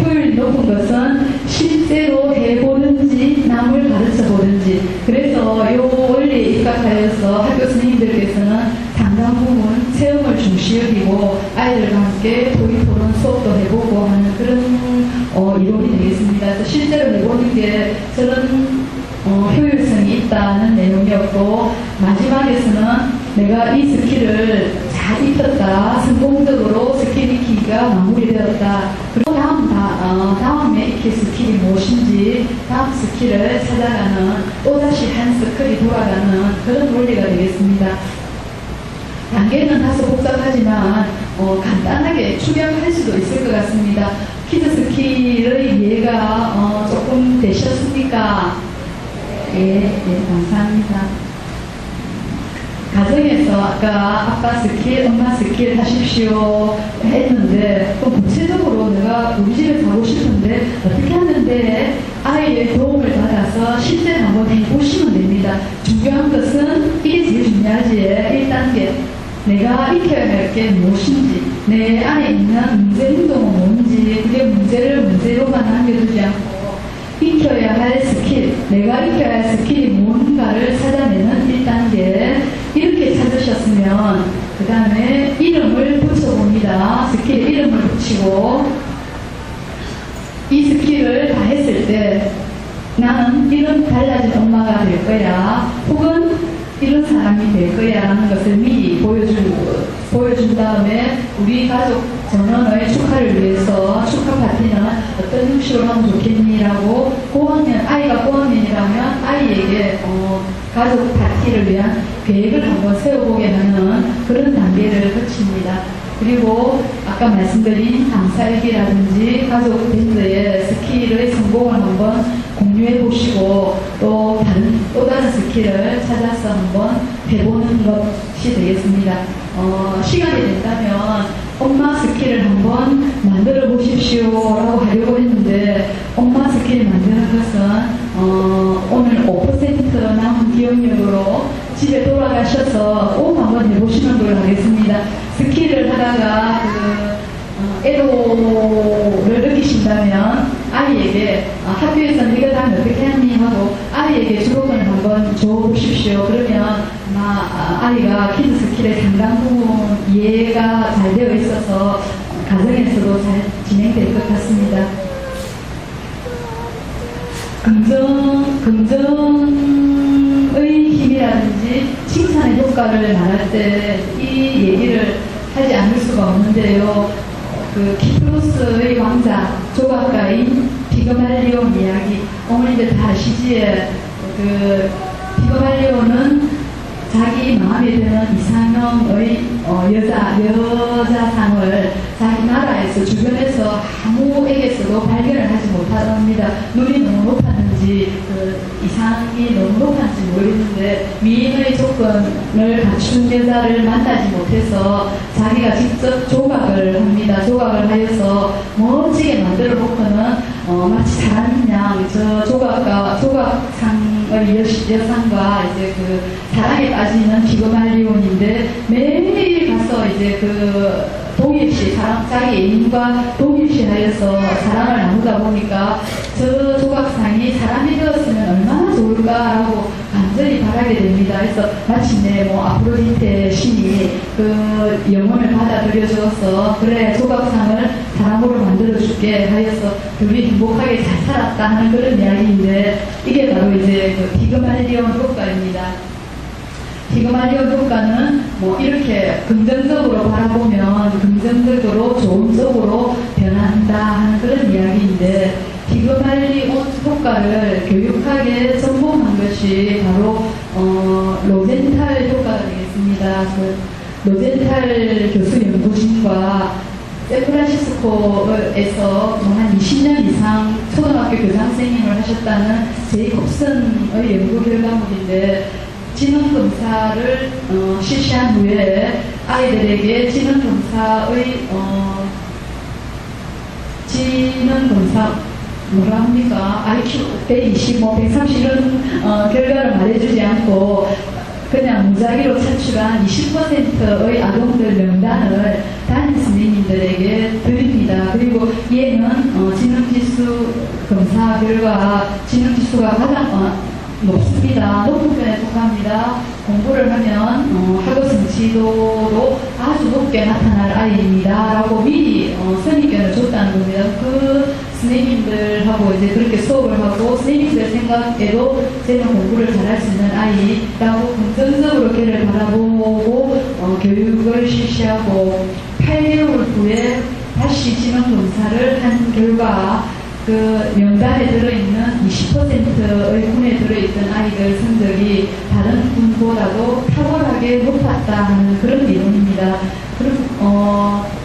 효율이 높은 것은 실제로 해보든지 남을 가르쳐 보든지. 그래서 이 원리에 입각하여서 학교 선생님들께서는 상당 부분 체험을 중시 여기고 아이들과 함께 토의 토론 수업도 해보고 하는 그런 이론이 되겠습니다. 그래서 실제로 해보는 게 저런 효율성이 있다는 내용이었고, 마지막에서는 내가 이 스킬을 잘 익혔다, 성공적으로 스킬 익히기가 마무리되었다. 그리고 다음에 익힐 스킬이 무엇인지 다음 스킬을 찾아가는, 또다시 한 스킬이 돌아가는 그런 원리가 되겠습니다. 단계는 다소 복잡하지만 간단하게 추격할 수도 있을 것 같습니다. 키즈 스킬의 이해가 조금 되셨습니까? 예, 감사합니다. 가정에서 아까 아빠 스킬, 엄마 스킬 하십시오 했는데, 또 구체적으로 내가 우리 집에 가고 싶은데 어떻게 하는데 아이의 도움을 받아서 실제로 한번 해보시면 됩니다. 중요한 것은 이게 제일 중요하지. 1단계. 내가 익혀야 할 게 무엇인지, 내 안에 있는 문제 행동은 뭔지, 그게 문제를 문제로만 남겨두지 않고 익혀야 할 스킬, 내가 익혀야 할 스킬이 뭔가를 찾아내는 1단계. 이렇게 찾으셨으면 그 다음에 이름을 붙여봅니다. 스킬에 이름을 붙이고, 이 스킬을 다 했을 때 나는 이런 달라진 엄마가 될 거야, 혹은 이런 사람이 될 거야 라는 것을 미리 보여준 다음에 우리 가족 전원의 축하를 위해서 축하 파티는 어떤 형식으로 하면 좋겠니라고, 아이가 고학년이라면 아이에게 가족 파티를 위한 계획을 한번 세워보게 하는 그런 단계를 거칩니다. 그리고 아까 말씀드린 감사일기라든지 가족 밴드의 스킬의 성공을 한번 공유해 보시고, 또 다른 스킬을 찾아서 한번 해보는 것이 되겠습니다. 시간이 된다면 엄마 스킬을 한번 만들어 보십시오 라고 하려고 했는데, 엄마 스킬을 만드는 것은 오늘 5% 남은 기억력으로 집에 돌아가셔서 꼭 한번 해보시는 걸로 하겠습니다. 스킬을 하다가 애로를 느끼신다면 아이에게 학교에서는 이거 다 어떻게 하니 하고 아이에게 주로를 한번 줘보십시오. 그러면 아이가 키즈 스킬의 상당 부분 이해가 잘 되어 있어서 가정에서도 잘 진행될 것 같습니다. 긍정의 힘이라든지 칭찬의 효과를 말할 때 이 얘기를 하지 않을 수가 없는데요. 키프로스의 왕자, 조각가인 피그말리온 이야기, 어머니들 다 아시지에, 피그말리온은 자기 마음에 드는 이상형의 여자상을 자기 나라에서, 주변에서 아무에게서도 발견을 하지 못합니다. 눈이 너무 높았는지, 이상이 너무 높았는지 모르겠는데, 미인의 조건을 갖춘 여자를 만나지 못해서 자기가 직접 조각을 합니다. 조각을 하여서 멋지게 만들어 놓고는 마치 사람인 양, 저 조각상의 여상과 이제 사랑에 빠지는 피그말리온인데, 매일 가서 이제 동일시, 자기 애인과 동일시 하여서 사랑을 나누다 보니까 저 조각상이 사람이 되었으면 얼마나 좋을까라고 간절히 바라게 됩니다. 그래서 마침내 아프로디테 신이 영혼을 받아들여줘서, 그래, 조각상을 사람으로 만들어줄게 하여서 둘이 행복하게 잘 살았다 하는 그런 이야기인데, 이게 바로 이제 피그말리온 효과입니다. 피그말리온 효과는 이렇게 긍정적으로 바라보면 긍정적으로 좋은 쪽으로 변한다 하는 그런 이야기인데, 피그말리온 효과를 교육학에 성공한 것이 바로 로젠탈 효과가 되겠습니다. 로젠탈 교수 연구진과 샌프란시스코에서 한 20년 이상 초등학교 교장 선생님을 하셨다는 제이콥슨의 연구 결과물인데, 지능검사를 실시한 후에 아이들에게 지능검사 뭐라 합니까? IQ 120, 130 이런 결과를 말해주지 않고 그냥 무작위로 차출한 20%의 아동들 명단을 담임 선생님들에게 드립니다. 그리고 얘는 지능지수 검사 결과 지능지수가 가장 높습니다. 높은 편에 속합니다. 공부를 하면 학업 성취도로 아주 높게 나타날 아이입니다. 라고 미리 선입견을 줬다는 겁니다. 그 선생님들하고 이제 그렇게 수업을 하고 선생님들 생각에도 쟤는 공부를 잘할 수 있는 아이라고 긍정적으로 걔를 바라보고 교육을 실시하고 8개월 후에 다시 지능검사를 한 결과 그 명단에 들어있는 20%의 군에 들어있던 아이들 성적이 다른 군보다도 탁월하게 높았다 하는 그런 이론입니다. 그리고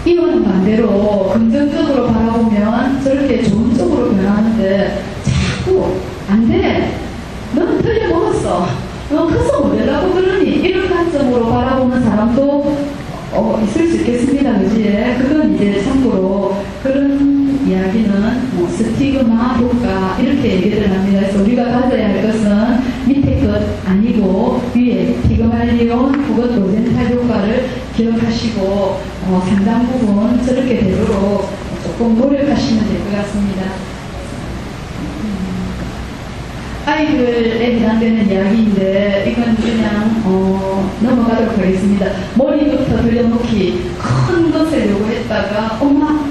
이거는 반대로 긍정적으로 바라보면 저렇게 좋은 쪽으로 변하는데 자꾸 안 돼. 넌 틀려먹었어. 너 커서 뭐되려고 그러니? 이런 관점으로 바라보는 사람도 있을 수 있겠습니다. 그지? 그건 이제 참고로 그런 이야기는 스티그마 효과 이렇게 얘기를 합니다. 그래서 우리가 가져야 할 것은 밑에 것 아니고 위에 피그말리온 혹은 로젠탈 효과를 기억하시고 상당 부분 저렇게 되도록 조금 노력하시면 될 것 같습니다. 아이들에 해당되는 이야기인데 이건 그냥 넘어가도록 하겠습니다. 머리부터 돌려놓기 큰 것을 요구했다가 엄마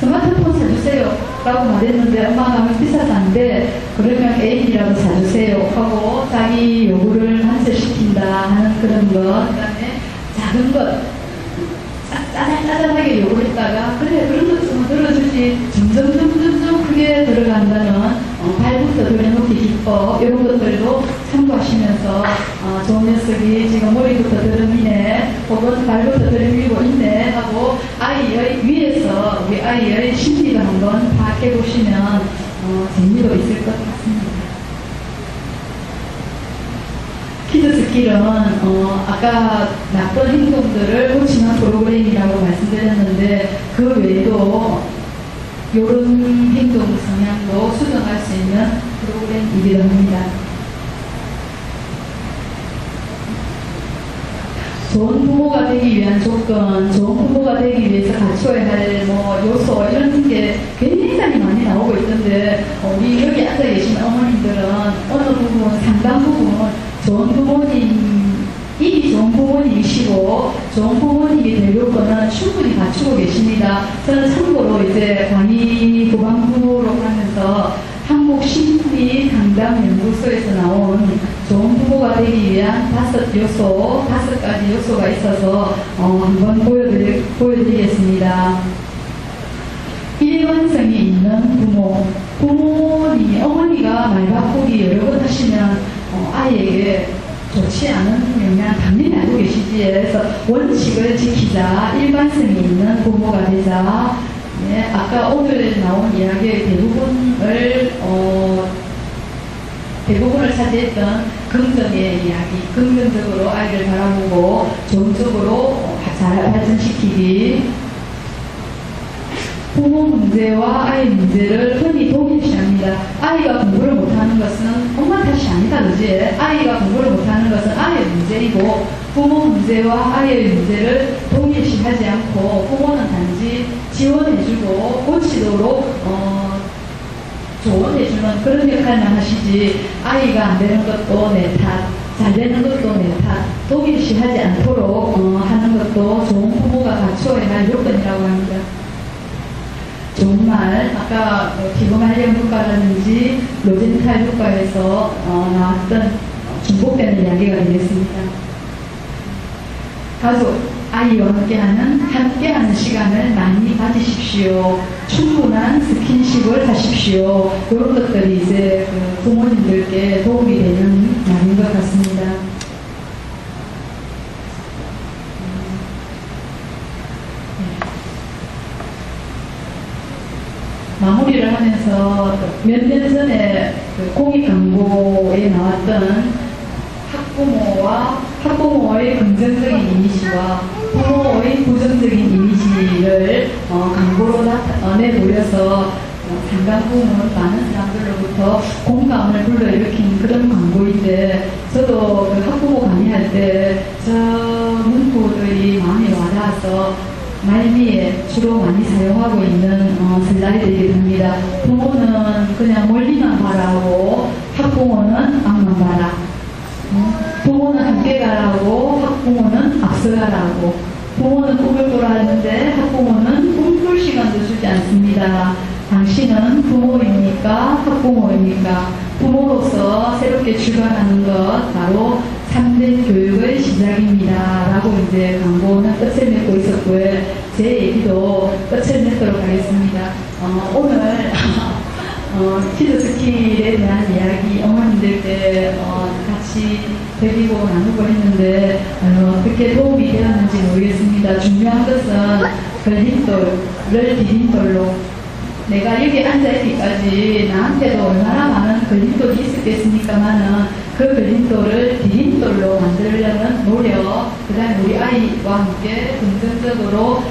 스마트폰 사주세요 라고 말했는데 엄마가 비싸서 안 돼. 그러면 애인이라도 사주세요 하고 자기 요구를 관철시킨다 하는 그런 것. 그 다음에 작은 것 짜잘짜잘하게 요구했다가 그래 그런 것 좀 들어주지 점점 크게 들어간다는 발부터 돌려놓기 기법 이런 것들도 참고하시면서 좋은 녀석이 지금 머리부터 들어미네 혹은 발부터 들어밀고 있네 하고 아이의 위에서 우리 아이의 심리를 한번 파악해 보시면 재미도 있을 것 같습니다. 키즈 스킬은 아까 나쁜 행동들을 고치는 프로그램이라고 말씀드렸는데 그 외에도 이런 행동 성향도 수정할 수 있는 프로그램이기도 합니다. 좋은 부모가 되기 위한 조건, 좋은 부모가 되기 위해서 갖춰야 할 요소 이런 게 굉장히 많이 나오고 있던데 우리 여기 앉아 계신 어머님들은 어느 부분, 상당 부분 좋은 부모님, 이미 좋은 부모님이시고 좋은 부모님이 될 요건은 충분히 갖추고 계십니다. 저는 참고로 이제 강의 후반부로 가면서 한국심리상담연구소에서 나온 좋은 부모가 되기 위한 5가지 요소가 있어서 한번 보여드리겠습니다. 일관성이 있는 부모님이 어머니가 말 바꾸기 여러 번 하시면 아이에게 좋지 않은 영향 당연히 알고 계시지. 그래서 원칙을 지키자, 일관성이 있는 부모가 되자. 네, 아까 오늘 나온 이야기의 대부분을 차지했던 긍정의 이야기, 긍정적으로 아이를 바라보고 좋은 쪽으로 잘 발전시키기. 부모 문제와 아이 문제를 흔히 동일시합니다. 아이가 공부를 못하는 것은 엄마 탓이 아니다, 그지? 아이가 공부를 못하는 것은 아이의 문제이고 부모 문제와 아이의 문제를 동일시하지 않고 부모는 단지 지원해주고 고치도록 조언해주는 그런 역할만 하시지 아이가 안 되는 것도 내 탓, 잘 되는 것도 내 탓, 동일시하지 않도록 하는 것도 좋은 부모가 갖춰야 할 요건이라고 합니다. 정말 아까 피그말리온 효과라든지 로젠탈 효과에서 나왔던 중복되는 이야기가 되겠습니다. 가족, 아이와 함께하는 시간을 많이 가지십시오. 충분한 스킨십을 하십시오. 이런 것들이 이제 부모님들께 도움이 되는 말인 것 같습니다. 마무리를 하면서 몇 년 전에 공익 광고에 나왔던 학부모의 긍정적인 이미지와 부모의 부정적인 이미지를 광고로 내보려서 상당 부분 많은 사람들로부터 공감을 불러일으킨 그런 광고인데, 저도 그 학부모 강의할 때 저 문구들이 마음에 와닿아서 말미에 주로 많이 사용하고 있는 슬라이드이기도 합니다. 부모는 그냥 멀리만 바라고 학부모는 앞만 봐라. 부모는 함께 가라고 학부모는 앞서 가라고. 부모는 꿈을 꾸라 하는데 학부모는 꿈꿀 시간도 주지 않습니다. 당신은 부모입니까? 학부모입니까? 부모로서 새롭게 출발하는 것 바로 참된 교육의 시작입니다. 라고 이제 광고는 끝을 맺고 있었고요. 제 얘기도 끝을 맺도록 하겠습니다. 오늘 키즈 스킬에 대한 이야기 어머님들께 같이 드리고 나누고 했는데 어떻게 도움이 되었는지 모르겠습니다. 중요한 것은 걸림돌을 디딤돌로, 내가 여기 앉아있기까지 나한테도 얼마나 많은 걸림돌이 있었겠습니까마는 그 걸림돌을 디딤돌로 만들려는 노력, 그 다음에 우리 아이와 함께 긍정적으로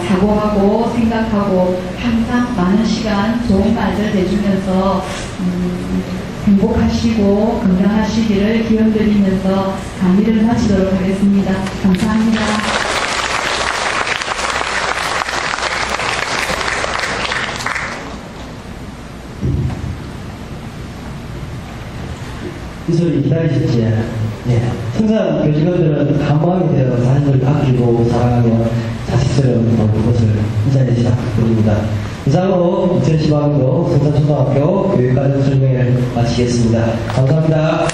사고하고 생각하고 항상 많은 시간 좋은 말들 해주면서 행복하시고 건강하시기를 기원드리면서 강의를 마치도록 하겠습니다. 감사합니다. 이 소리 기다리셨지? 예. 항상 교직원들은 감마음이 되어 자신을 아끼고 사랑하며 자식스러운 그것을 이 자리에서 부탁드립니다. 이상으로 2015학년도 성산초등학교 교육과정 설명을 마치겠습니다. 감사합니다.